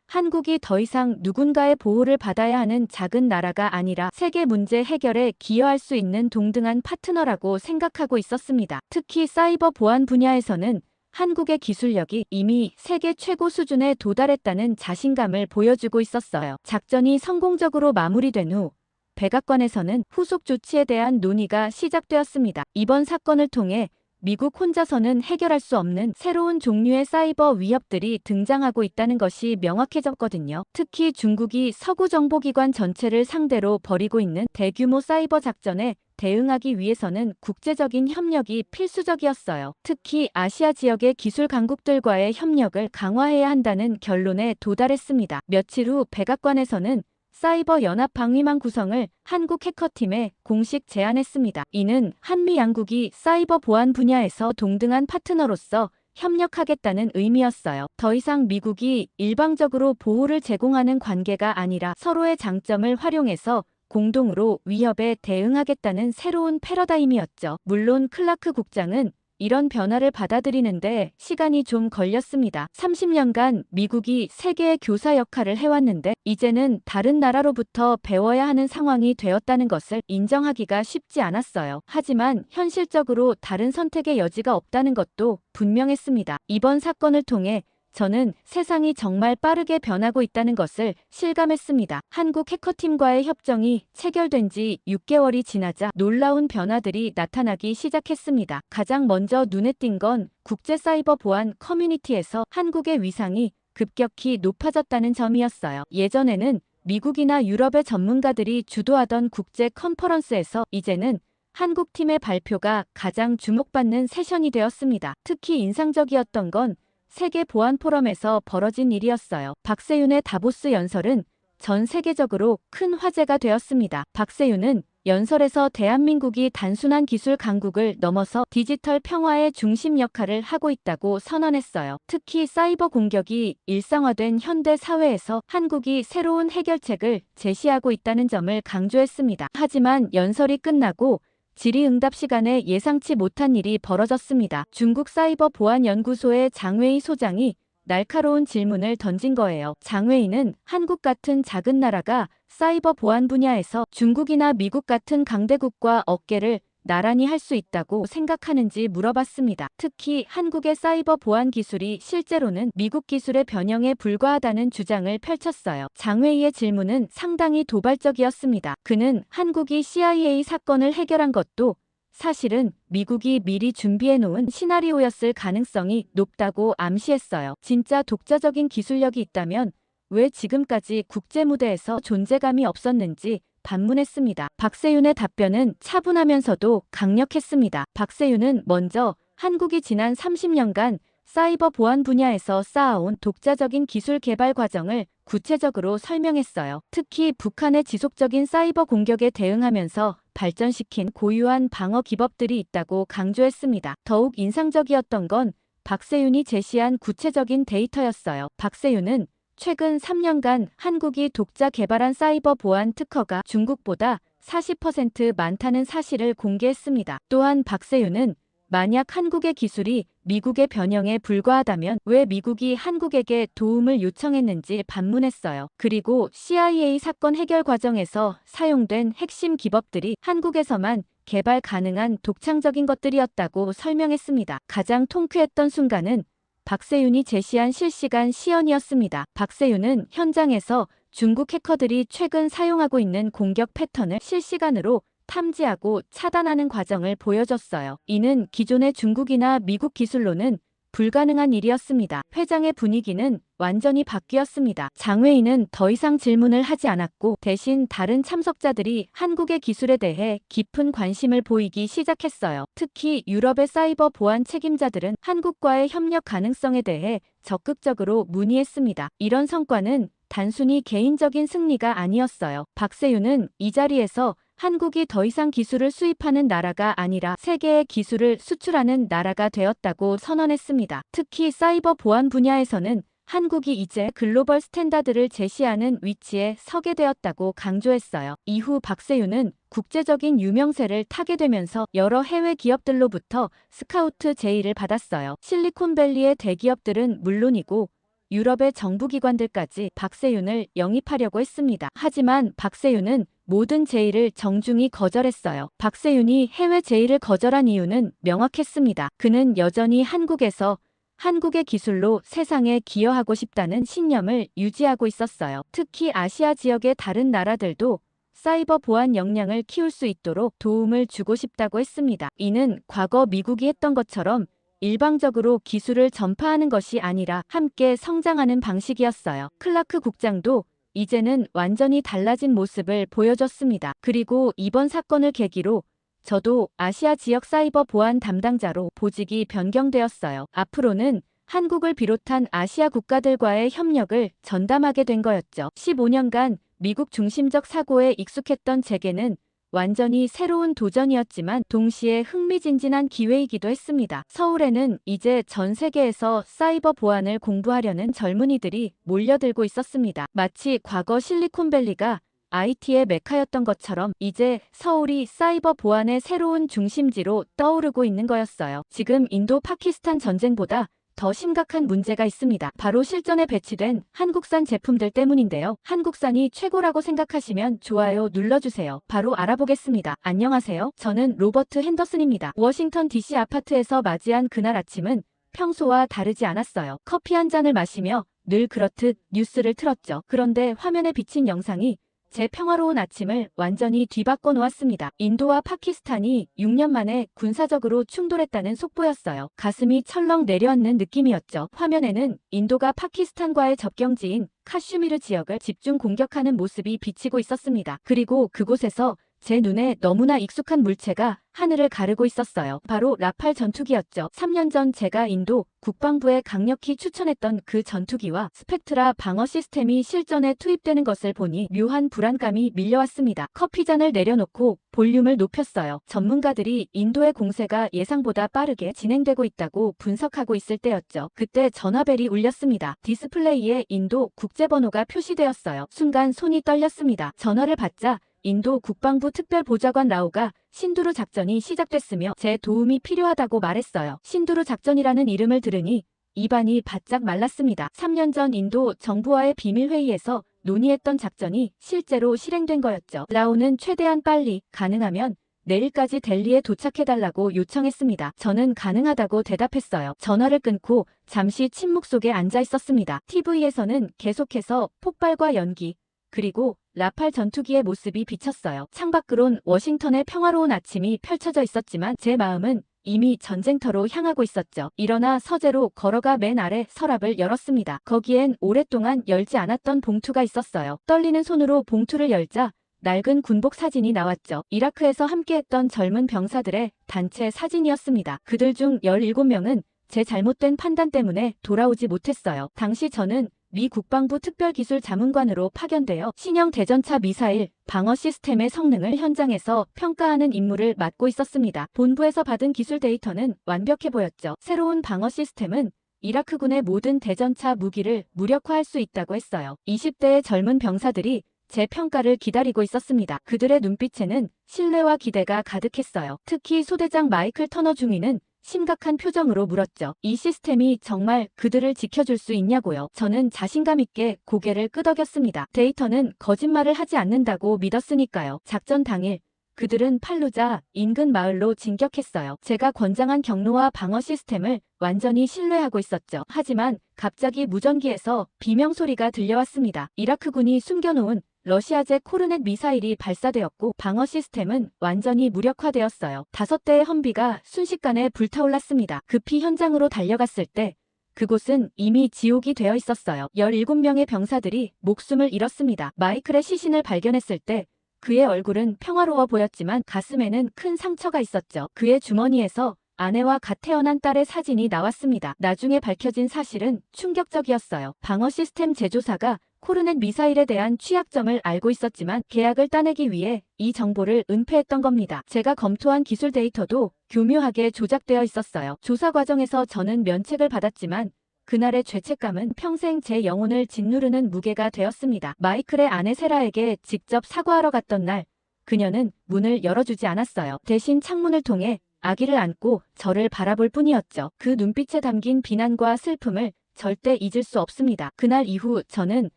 한국이 더 이상 누군가의 보호를 받아야 하는 작은 나라가 아니라 세계 문제 해결에 기여할 수 있는 동등한 파트너라고 생각하고 있었습니다. 특히 사이버 보안 분야에서는 한국의 기술력이 이미 세계 최고 수준에 도달했다는 자신감을 보여주고 있었어요. 작전이 성공적으로 마무리된 후 백악관에서는 후속 조치에 대한 논의가 시작되었습니다. 이번 사건을 통해 미국 혼자서는 해결할 수 없는 새로운 종류의 사이버 위협들이 등장하고 있다는 것이 명확해졌거든요. 특히 중국이 서구 정보기관 전체를 상대로 벌이고 있는 대규모 사이버 작전에 대응하기 위해서는 국제적인 협력이 필수적이었어요. 특히 아시아 지역의 기술 강국들과의 협력을 강화해야 한다는 결론에 도달했습니다. 며칠 후 백악관에서는 사이버 연합 방위망 구성을 한국 해커팀에 공식 제안했습니다. 이는 한미 양국이 사이버 보안 분야에서 동등한 파트너로서 협력하겠다는 의미였어요. 더 이상 미국이 일방적으로 보호를 제공하는 관계가 아니라 서로의 장점을 활용해서 공동으로 위협에 대응하겠다는 새로운 패러다임이었죠. 물론 클라크 국장은 이런 변화를 받아들이는데 시간이 좀 걸렸습니다. 30년간 미국이 세계의 교사 역할을 해왔는데 이제는 다른 나라로부터 배워야 하는 상황이 되었다는 것을 인정하기가 쉽지 않았어요. 하지만 현실적으로 다른 선택의 여지가 없다는 것도 분명했습니다. 이번 사건을 통해 저는 세상이 정말 빠르게 변하고 있다는 것을 실감했습니다. 한국 해커팀과의 협정이 체결된 지 6개월이 지나자 놀라운 변화들이 나타나기 시작했습니다. 가장 먼저 눈에 띈 건 국제 사이버 보안 커뮤니티에서 한국의 위상이 급격히 높아졌다는 점이었어요. 예전에는 미국이나 유럽의 전문가들이 주도하던 국제 컨퍼런스에서 이제는 한국팀의 발표가 가장 주목받는 세션이 되었습니다. 특히 인상적이었던 건 세계 보안 포럼에서 벌어진 일이었어요. 박세윤의 다보스 연설은 전 세계적으로 큰 화제가 되었습니다. 박세윤은 연설에서 대한민국이 단순한 기술 강국을 넘어서 디지털 평화의 중심 역할을 하고 있다고 선언했어요. 특히 사이버 공격이 일상화된 현대 사회에서 한국이 새로운 해결책을 제시하고 있다는 점을 강조했습니다. 하지만 연설이 끝나고 질의응답 시간에 예상치 못한 일이 벌어졌습니다. 중국 사이버 보안 연구소의 장웨이 소장이 날카로운 질문을 던진 거예요. 장웨이는 한국 같은 작은 나라가 사이버 보안 분야에서 중국이나 미국 같은 강대국과 어깨를 나란히 할 수 있다고 생각하는지 물어봤습니다. 특히 한국의 사이버 보안 기술이 실제로는 미국 기술의 변형에 불과하다는 주장을 펼쳤어요. 장웨이의 질문은 상당히 도발적이었습니다. 그는 한국이 CIA 사건을 해결한 것도 사실은 미국이 미리 준비해놓은 시나리오였을 가능성이 높다고 암시했어요. 진짜 독자적인 기술력이 있다면 왜 지금까지 국제 무대에서 존재감이 없었는지 반문했습니다. 박세윤의 답변은 차분하면서도 강력했습니다. 박세윤은 먼저 한국이 지난 30년간 사이버 보안 분야에서 쌓아온 독자적인 기술 개발 과정을 구체적으로 설명했어요. 특히 북한의 지속적인 사이버 공격에 대응하면서 발전시킨 고유한 방어 기법들이 있다고 강조했습니다. 더욱 인상적이었던 건 박세윤이 제시한 구체적인 데이터였어요. 박세윤은 최근 3년간 한국이 독자 개발한 사이버 보안 특허가 중국보다 40% 많다는 사실을 공개했습니다. 또한 박세윤은 만약 한국의 기술이 미국의 변형에 불과하다면 왜 미국이 한국에게 도움을 요청했는지 반문했어요. 그리고 CIA 사건 해결 과정에서 사용된 핵심 기법들이 한국에서만 개발 가능한 독창적인 것들이었다고 설명했습니다. 가장 통쾌했던 순간은 박세윤이 제시한 실시간 시연이었습니다. 박세윤은 현장에서 중국 해커들이 최근 사용하고 있는 공격 패턴을 실시간으로 탐지하고 차단하는 과정을 보여줬어요. 이는 기존의 중국이나 미국 기술로는 불가능한 일이었습니다. 회장의 분위기는 완전히 바뀌었습니다. 장웨이는 더 이상 질문을 하지 않았고 대신 다른 참석자들이 한국의 기술에 대해 깊은 관심을 보이기 시작했어요. 특히 유럽의 사이버 보안 책임자들은 한국과의 협력 가능성에 대해 적극적으로 문의했습니다. 이런 성과는 단순히 개인적인 승리가 아니었어요. 박세윤은 이 자리에서 한국이 더 이상 기술을 수입하는 나라가 아니라 세계에 기술을 수출하는 나라가 되었다고 선언했습니다. 특히 사이버 보안 분야에서는 한국이 이제 글로벌 스탠다드를 제시하는 위치에 서게 되었다고 강조했어요. 이후 박세윤은 국제적인 유명세를 타게 되면서 여러 해외 기업들로부터 스카우트 제의를 받았어요. 실리콘밸리의 대기업들은 물론이고 유럽의 정부기관들까지 박세윤을 영입하려고 했습니다. 하지만 박세윤은 모든 제의를 정중히 거절했어요. 박세윤이 해외 제의를 거절한 이유는 명확했습니다. 그는 여전히 한국에서 한국의 기술로 세상에 기여하고 싶다는 신념을 유지하고 있었어요. 특히 아시아 지역의 다른 나라들도 사이버 보안 역량을 키울 수 있도록 도움을 주고 싶다고 했습니다. 이는 과거 미국이 했던 것처럼 일방적으로 기술을 전파하는 것이 아니라 함께 성장하는 방식이었어요. 클라크 국장도 이제는 완전히 달라진 모습을 보여줬습니다. 그리고 이번 사건을 계기로 저도 아시아 지역 사이버 보안 담당자로 보직이 변경되었어요. 앞으로는 한국을 비롯한 아시아 국가들과의 협력을 전담하게 된 거였죠. 15년간 미국 중심적 사고에 익숙했던 제게는 완전히 새로운 도전이었지만 동시에 흥미진진한 기회이기도 했습니다. 서울에는 이제 전 세계에서 사이버 보안을 공부하려는 젊은이들이 몰려들고 있었습니다. 마치 과거 실리콘밸리가 IT의 메카였던 것처럼 이제 서울이 사이버 보안의 새로운 중심지로 떠오르고 있는 거였어요. 지금 인도 파키스탄 전쟁보다 더 심각한 문제가 있습니다. 바로 실전에 배치된 한국산 제품들 때문인데요. 한국산이 최고라고 생각하시면 좋아요 눌러주세요. 바로 알아보겠습니다. 안녕하세요. 저는 로버트 핸더슨입니다. 워싱턴 DC 아파트에서 맞이한 그날 아침은 평소와 다르지 않았어요. 커피 한 잔을 마시며 늘 그렇듯 뉴스를 틀었죠. 그런데 화면에 비친 영상이 제 평화로운 아침을 완전히 뒤바꿔 놓았습니다. 인도와 파키스탄이 6년 만에 군사적으로 충돌했다는 속보였어요. 가슴이 철렁 내려앉는 느낌이었죠. 화면에는 인도가 파키스탄과의 접경지인 카슈미르 지역을 집중 공격하는 모습이 비치고 있었습니다. 그리고 그곳에서 제 눈에 너무나 익숙한 물체가 하늘을 가르고 있었어요. 바로 라팔 전투기였죠. 3년 전 제가 인도 국방부에 강력히 추천했던 그 전투기와 스펙트라 방어 시스템이 실전에 투입되는 것을 보니 묘한 불안감이 밀려왔습니다. 커피잔을 내려놓고 볼륨을 높였어요. 전문가들이 인도의 공세가 예상보다 빠르게 진행되고 있다고 분석하고 있을 때였죠. 그때 전화벨이 울렸습니다. 디스플레이에 인도 국제번호가 표시되었어요. 순간 손이 떨렸습니다. 전화를 받자 인도 국방부 특별보좌관 라오가 신두루 작전이 시작됐으며 제 도움이 필요하다고 말했어요. 신두루 작전이라는 이름을 들으니 입안이 바짝 말랐습니다. 3년 전 인도 정부와의 비밀회의에서 논의했던 작전이 실제로 실행된 거였죠. 라오는 최대한 빨리, 가능하면 내일까지 델리에 도착해달라고 요청했습니다. 저는 가능하다고 대답했어요. 전화를 끊고 잠시 침묵 속에 앉아 있었습니다. TV에서는 계속해서 폭발과 연기, 그리고 라팔 전투기의 모습이 비쳤어요. 창밖으론 워싱턴의 평화로운 아침이 펼쳐져 있었지만 제 마음은 이미 전쟁터로 향하고 있었죠. 일어나 서재로 걸어가 맨 아래 서랍을 열었습니다. 거기엔 오랫동안 열지 않았던 봉투가 있었어요. 떨리는 손으로 봉투를 열자 낡은 군복 사진이 나왔죠. 이라크에서 함께했던 젊은 병사들의 단체 사진이었습니다. 그들 중 17명은 제 잘못된 판단 때문에 돌아오지 못했어요. 당시 저는 미 국방부 특별기술자문관으로 파견되어 신형 대전차 미사일 방어 시스템의 성능을 현장에서 평가하는 임무를 맡고 있었습니다. 본부에서 받은 기술 데이터는 완벽해 보였죠. 새로운 방어 시스템은 이라크군의 모든 대전차 무기를 무력화할 수 있다고 했어요. 20대의 젊은 병사들이 제 평가를 기다리고 있었습니다. 그들의 눈빛에는 신뢰와 기대가 가득했어요. 특히 소대장 마이클 터너 중위는 심각한 표정으로 물었죠. 이 시스템이 정말 그들을 지켜줄 수 있냐고요. 저는 자신감 있게 고개를 끄덕였습니다. 데이터는 거짓말을 하지 않는다고 믿었으니까요. 작전 당일 그들은 팔루자 인근 마을로 진격했어요. 제가 권장한 경로와 방어 시스템을 완전히 신뢰하고 있었죠. 하지만 갑자기 무전기에서 비명 소리가 들려왔습니다. 이라크군이 숨겨놓은 러시아제 코르넷 미사일이 발사되었고 방어 시스템은 완전히 무력화되었어요. 5대의 험비가 순식간에 불타올랐습니다. 급히 현장으로 달려갔을 때 그곳은 이미 지옥이 되어 있었어요. 17명의 병사들이 목숨을 잃었습니다. 마이클의 시신을 발견했을 때 그의 얼굴은 평화로워 보였지만 가슴에는 큰 상처가 있었죠. 그의 주머니에서 아내와 갓 태어난 딸의 사진이 나왔습니다. 나중에 밝혀진 사실은 충격적이었어요. 방어 시스템 제조사가 코르넷 미사일에 대한 취약점을 알고 있었지만 계약을 따내기 위해 이 정보를 은폐했던 겁니다. 제가 검토한 기술 데이터도 교묘하게 조작되어 있었어요. 조사 과정에서 저는 면책을 받았지만 그날의 죄책감은 평생 제 영혼을 짓누르는 무게가 되었습니다. 마이클의 아내 세라에게 직접 사과하러 갔던 날, 그녀는 문을 열어주지 않았어요. 대신 창문을 통해 아기를 안고 저를 바라볼 뿐이었죠. 그 눈빛에 담긴 비난과 슬픔을 절대 잊을 수 없습니다. 그날 이후 저는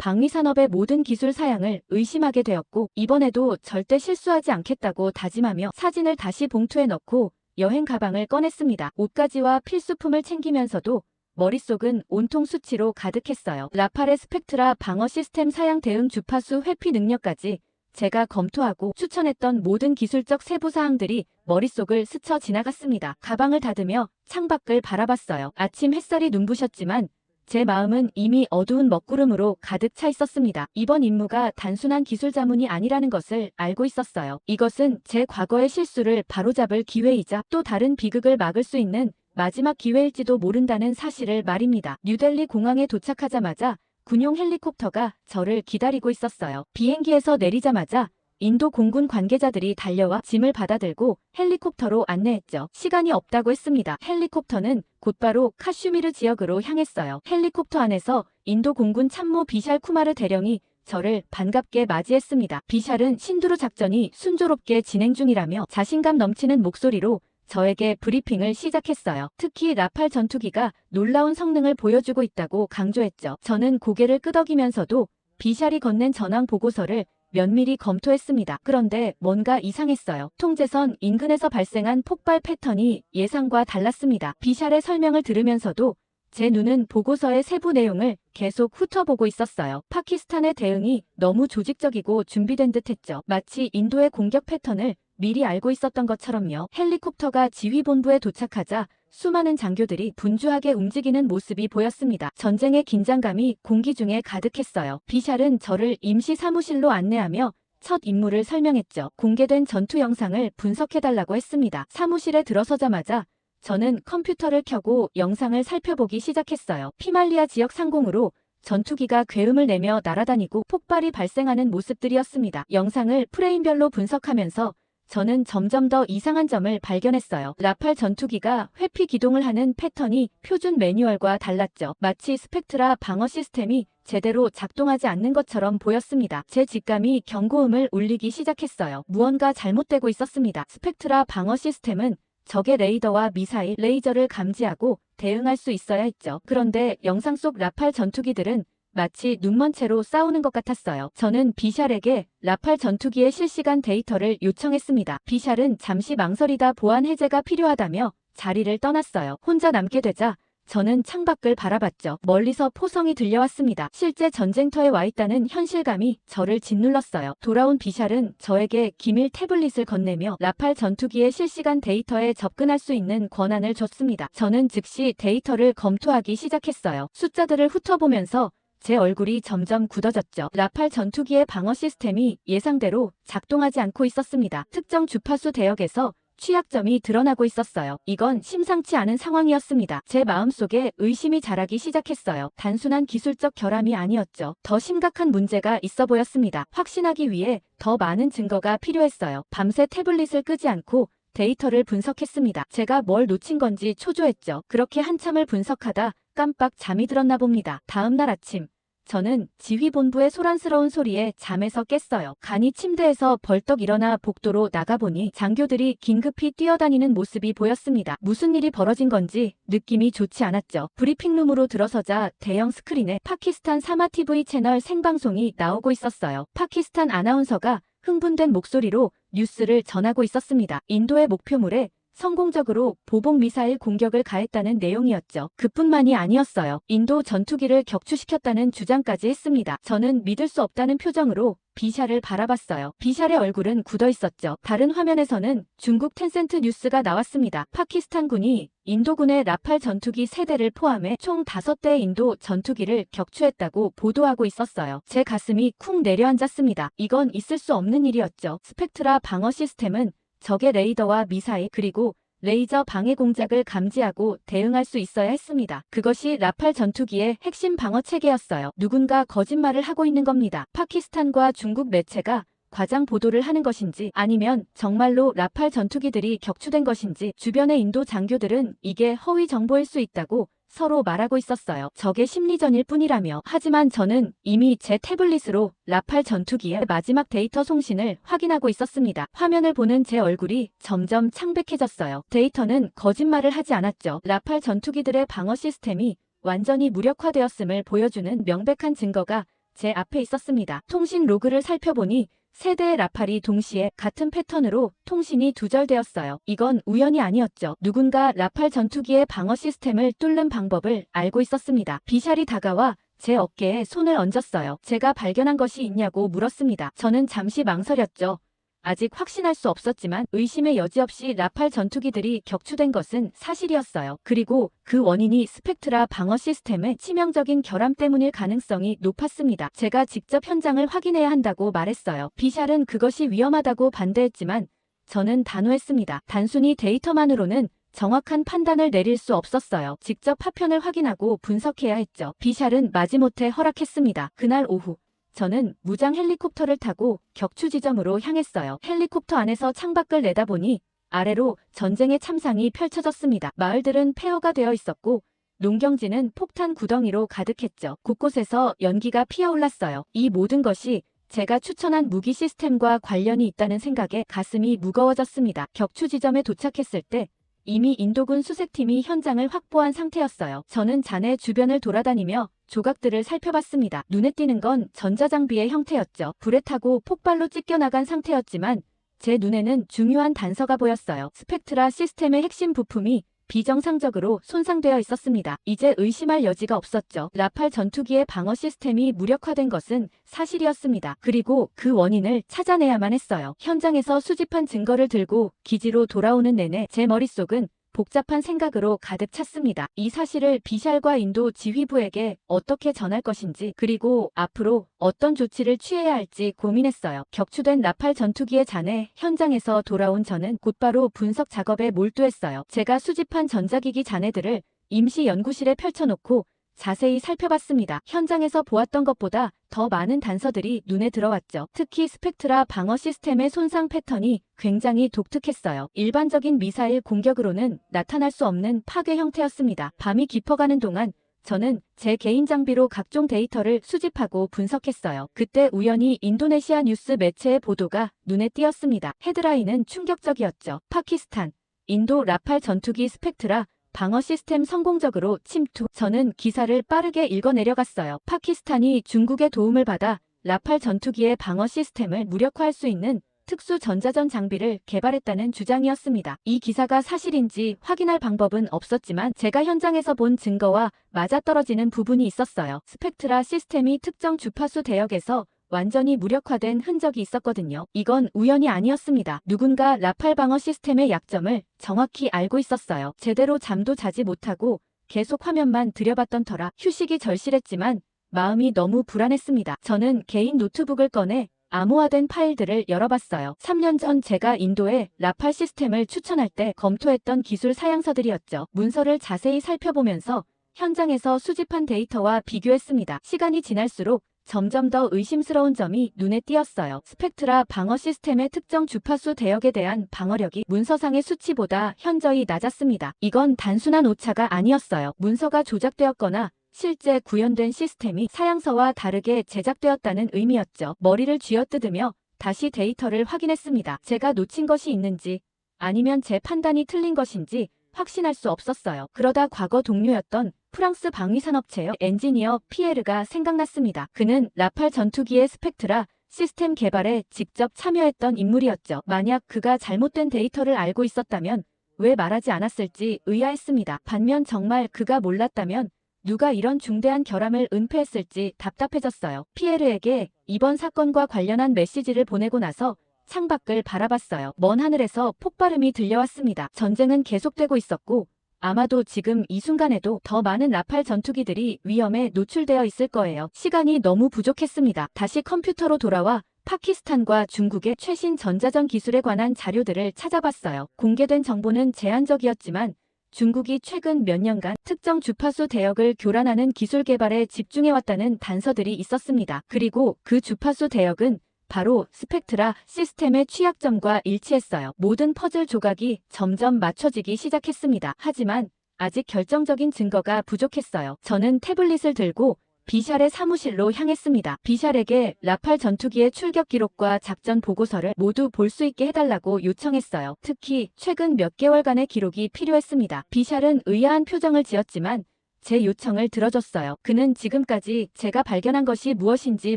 방위산업의 모든 기술 사양을 의심하게 되었고 이번에도 절대 실수하지 않겠다고 다짐하며 사진을 다시 봉투에 넣고 여행 가방을 꺼냈습니다. 옷가지와 필수품을 챙기면서도 머릿속은 온통 수치로 가득했어요. 라팔의 스펙트라 방어 시스템 사양 대응 주파수 회피 능력까지 제가 검토하고 추천했던 모든 기술적 세부 사항들이 머릿속을 스쳐 지나갔습니다. 가방을 닫으며 창밖을 바라봤어요. 아침 햇살이 눈부셨지만 제 마음은 이미 어두운 먹구름으로 가득 차 있었습니다. 이번 임무가 단순한 기술 자문이 아니라는 것을 알고 있었어요. 이것은 제 과거의 실수를 바로잡을 기회이자 또 다른 비극을 막을 수 있는 마지막 기회일지도 모른다는 사실을 말입니다. 뉴델리 공항에 도착하자마자 군용 헬리콥터가 저를 기다리고 있었어요. 비행기에서 내리자마자 인도 공군 관계자들이 달려와 짐을 받아들고 헬리콥터로 안내했죠. 시간이 없다고 했습니다. 헬리콥터는 곧바로 카슈미르 지역으로 향했어요. 헬리콥터 안에서 인도 공군 참모 비샬 쿠마르 대령이 저를 반갑게 맞이했습니다. 비샬은 신두루 작전이 순조롭게 진행 중이라며 자신감 넘치는 목소리로 저에게 브리핑을 시작했어요. 특히 라팔 전투기가 놀라운 성능을 보여주고 있다고 강조했죠. 저는 고개를 끄덕이면서도 비샬이 건넨 전황 보고서를 면밀히 검토했습니다. 그런데 뭔가 이상했어요. 통제선 인근에서 발생한 폭발 패턴이 예상과 달랐습니다. 비샬의 설명을 들으면서도 제 눈은 보고서의 세부 내용을 계속 훑어보고 있었어요. 파키스탄의 대응이 너무 조직적이고 준비된 듯했죠. 마치 인도의 공격 패턴을 미리 알고 있었던 것처럼요. 헬리콥터가 지휘본부에 도착하자 수많은 장교들이 분주하게 움직이는 모습이 보였습니다. 전쟁의 긴장감이 공기 중에 가득했어요. 비샬은 저를 임시 사무실로 안내하며 첫 임무를 설명했죠. 공개된 전투 영상을 분석해달라고 했습니다. 사무실에 들어서자마자 저는 컴퓨터를 켜고 영상을 살펴보기 시작했어요. 피말리아 지역 상공으로 전투기가 굉음을 내며 날아다니고 폭발이 발생하는 모습들이었습니다. 영상을 프레임별로 분석하면서 저는 점점 더 이상한 점을 발견했어요. 라팔 전투기가 회피 기동을 하는 패턴이 표준 매뉴얼과 달랐죠. 마치 스펙트라 방어 시스템이 제대로 작동하지 않는 것처럼 보였습니다. 제 직감이 경고음을 울리기 시작했어요. 무언가 잘못되고 있었습니다. 스펙트라 방어 시스템은 적의 레이더와 미사일, 레이저를 감지하고 대응할 수 있어야 했죠. 그런데 영상 속 라팔 전투기들은 마치 눈먼 채로 싸우는 것 같았어요. 저는 비샬에게 라팔 전투기의 실시간 데이터를 요청했습니다. 비샬은 잠시 망설이다 보안 해제가 필요하다며 자리를 떠났어요. 혼자 남게 되자 저는 창밖을 바라봤죠. 멀리서 포성이 들려왔습니다. 실제 전쟁터에 와 있다는 현실감이 저를 짓눌렀어요. 돌아온 비샬은 저에게 기밀 태블릿을 건네며 라팔 전투기의 실시간 데이터에 접근할 수 있는 권한을 줬습니다. 저는 즉시 데이터를 검토하기 시작했어요. 숫자들을 훑어보면서 제 얼굴이 점점 굳어졌죠. 라팔 전투기의 방어 시스템이 예상대로 작동하지 않고 있었습니다. 특정 주파수 대역에서 취약점이 드러나고 있었어요. 이건 심상치 않은 상황이었습니다. 제 마음속에 의심이 자라기 시작했어요. 단순한 기술적 결함이 아니었죠. 더 심각한 문제가 있어 보였습니다. 확신하기 위해 더 많은 증거가 필요했어요. 밤새 태블릿을 끄지 않고 데이터를 분석했습니다. 제가 뭘 놓친 건지 초조했죠. 그렇게 한참을 분석하다 깜빡 잠이 들었나 봅니다. 다음 날 아침 저는 지휘본부의 소란스러운 소리에 잠에서 깼어요. 간이 침대에서 벌떡 일어나 복도로 나가보니 장교들이 긴급히 뛰어다니는 모습이 보였습니다. 무슨 일이 벌어진 건지 느낌이 좋지 않았죠. 브리핑룸으로 들어서자 대형 스크린에 파키스탄 사마 TV 채널 생방송이 나오고 있었어요. 파키스탄 아나운서가 흥분된 목소리로 뉴스를 전하고 있었습니다. 인도의 목표물에 성공적으로 보복 미사일 공격을 가했다는 내용이었죠. 그뿐만이 아니었어요. 인도 전투기를 격추시켰다는 주장까지 했습니다. 저는 믿을 수 없다는 표정으로 비샬을 바라봤어요. 비샬의 얼굴은 굳어 있었죠. 다른 화면에서는 중국 텐센트 뉴스가 나왔습니다. 파키스탄군이 인도군의 라팔 전투기 3대를 포함해 총 5대의 인도 전투기를 격추했다고 보도하고 있었어요. 제 가슴이 쿵 내려앉았습니다. 이건 있을 수 없는 일이었죠. 스펙트라 방어 시스템은 적의 레이더와 미사일 그리고 레이저 방해 공작을 감지하고 대응할 수 있어야 했습니다. 그것이 라팔 전투기의 핵심 방어 체계였어요. 누군가 거짓말을 하고 있는 겁니다. 파키스탄과 중국 매체가 과장 보도를 하는 것인지 아니면 정말로 라팔 전투기들이 격추된 것인지 주변의 인도 장교들은 이게 허위 정보일 수 있다고 서로 말하고 있었어요. 적의 심리전일 뿐이라며. 하지만 저는 이미 제 태블릿으로 라팔 전투기의 마지막 데이터 송신을 확인하고 있었습니다. 화면을 보는 제 얼굴이 점점 창백해졌어요. 데이터는 거짓말을 하지 않았죠. 라팔 전투기들의 방어 시스템이 완전히 무력화되었음을 보여주는 명백한 증거가 제 앞에 있었습니다. 통신 로그를 살펴보니 3대의 라팔이 동시에 같은 패턴으로 통신이 두절되었어요. 이건 우연이 아니었죠. 누군가 라팔 전투기의 방어 시스템을 뚫는 방법을 알고 있었습니다. 비샬이 다가와 제 어깨에 손을 얹었어요. 제가 발견한 것이 있냐고 물었습니다. 저는 잠시 망설였죠. 아직 확신할 수 없었지만 의심의 여지 없이 라팔 전투기들이 격추된 것은 사실이었어요. 그리고 그 원인이 스펙트라 방어 시스템의 치명적인 결함 때문일 가능성이 높았습니다. 제가 직접 현장을 확인해야 한다고 말했어요. 비샬은 그것이 위험하다고 반대했지만 저는 단호했습니다. 단순히 데이터만으로는 정확한 판단을 내릴 수 없었어요. 직접 파편을 확인하고 분석해야 했죠. 비샬은 마지못해 허락했습니다. 그날 오후 저는 무장 헬리콥터를 타고 격추 지점으로 향했어요. 헬리콥터 안에서 창밖을 내다보니 아래로 전쟁의 참상이 펼쳐졌습니다. 마을들은 폐허가 되어 있었고 농경지는 폭탄 구덩이로 가득했죠. 곳곳에서 연기가 피어올랐어요. 이 모든 것이 제가 추천한 무기 시스템과 관련이 있다는 생각에 가슴이 무거워졌습니다. 격추 지점에 도착했을 때 이미 인도군 수색팀이 현장을 확보한 상태였어요. 저는 잔해 주변을 돌아다니며 조각들을 살펴봤습니다. 눈에 띄는 건 전자장비의 형태였죠. 불에 타고 폭발로 찢겨나간 상태였지만 제 눈에는 중요한 단서가 보였어요. 스펙트라 시스템의 핵심 부품이 비정상적으로 손상되어 있었습니다. 이제 의심할 여지가 없었죠. 라팔 전투기의 방어 시스템이 무력화된 것은 사실이었습니다. 그리고 그 원인을 찾아내야만 했어요. 현장에서 수집한 증거를 들고 기지로 돌아오는 내내 제 머릿속은 복잡한 생각으로 가득 찼습니다. 이 사실을 비샬과 인도 지휘부에게 어떻게 전할 것인지, 그리고 앞으로 어떤 조치를 취해야 할지 고민했어요. 격추된 라팔 전투기의 잔해 현장에서 돌아온 저는 곧바로 분석 작업에 몰두했어요. 제가 수집한 전자기기 잔해들을 임시 연구실에 펼쳐놓고 자세히 살펴봤습니다. 현장에서 보았던 것보다 더 많은 단서들이 눈에 들어왔죠. 특히 스펙트라 방어 시스템의 손상 패턴이 굉장히 독특했어요. 일반적인 미사일 공격으로는 나타날 수 없는 파괴 형태였습니다. 밤이 깊어가는 동안 저는 제 개인 장비로 각종 데이터를 수집하고 분석했어요. 그때 우연히 인도네시아 뉴스 매체의 보도가 눈에 띄었습니다. 헤드라인은 충격적이었죠. 파키스탄, 인도 라팔 전투기 스펙트라 방어 시스템 성공적으로 침투. 저는 기사를 빠르게 읽어 내려갔어요. 파키스탄이 중국의 도움을 받아 라팔 전투기의 방어 시스템을 무력화할 수 있는 특수 전자전 장비를 개발했다는 주장이었습니다. 이 기사가 사실인지 확인할 방법은 없었지만 제가 현장에서 본 증거와 맞아떨어지는 부분이 있었어요. 스펙트라 시스템이 특정 주파수 대역에서 완전히 무력화된 흔적이 있었거든요. 이건 우연이 아니었습니다. 누군가 라팔 방어 시스템의 약점을 정확히 알고 있었어요. 제대로 잠도 자지 못하고 계속 화면만 들여봤던 터라 휴식이 절실했지만 마음이 너무 불안했습니다. 저는 개인 노트북을 꺼내 암호화된 파일들을 열어봤어요. 3년 전 제가 인도에 라팔 시스템을 추천할 때 검토했던 기술 사양서들이었죠. 문서를 자세히 살펴보면서 현장에서 수집한 데이터와 비교했습니다. 시간이 지날수록 점점 더 의심스러운 점이 눈에 띄었어요. 스펙트라 방어 시스템의 특정 주파수 대역에 대한 방어력이 문서상의 수치보다 현저히 낮았습니다. 이건 단순한 오차가 아니었어요. 문서가 조작되었거나 실제 구현된 시스템이 사양서와 다르게 제작되었다는 의미였죠. 머리를 쥐어뜯으며 다시 데이터를 확인했습니다. 제가 놓친 것이 있는지 아니면 제 판단이 틀린 것인지 확신할 수 없었어요. 그러다 과거 동료였던 프랑스 방위산업체의 엔지니어 피에르가 생각났습니다. 그는 라팔 전투기의 스펙트라 시스템 개발에 직접 참여했던 인물이었죠. 만약 그가 잘못된 데이터를 알고 있었다면 왜 말하지 않았을지 의아했습니다. 반면 정말 그가 몰랐다면 누가 이런 중대한 결함을 은폐했을지 답답해졌어요. 피에르에게 이번 사건과 관련한 메시지를 보내고 나서 창밖을 바라봤어요. 먼 하늘에서 폭발음이 들려왔습니다. 전쟁은 계속되고 있었고 아마도 지금 이 순간에도 더 많은 라팔 전투기들이 위험에 노출되어 있을 거예요. 시간이 너무 부족했습니다. 다시 컴퓨터로 돌아와 파키스탄과 중국의 최신 전자전 기술에 관한 자료들을 찾아봤어요. 공개된 정보는 제한적이었지만 중국이 최근 몇 년간 특정 주파수 대역을 교란하는 기술 개발에 집중해왔다는 단서들이 있었습니다. 그리고 그 주파수 대역은 바로 스펙트라 시스템의 취약점과 일치했어요. 모든 퍼즐 조각이 점점 맞춰지기 시작했습니다. 하지만 아직 결정적인 증거가 부족했어요. 저는 태블릿을 들고 비샬의 사무실로 향했습니다. 비샬에게 라팔 전투기의 출격 기록과 작전 보고서를 모두 볼 수 있게 해달라고 요청했어요. 특히 최근 몇 개월간의 기록이 필요했습니다. 비샬은 의아한 표정을 지었지만 제 요청을 들어줬어요. 그는 지금까지 제가 발견한 것이 무엇인지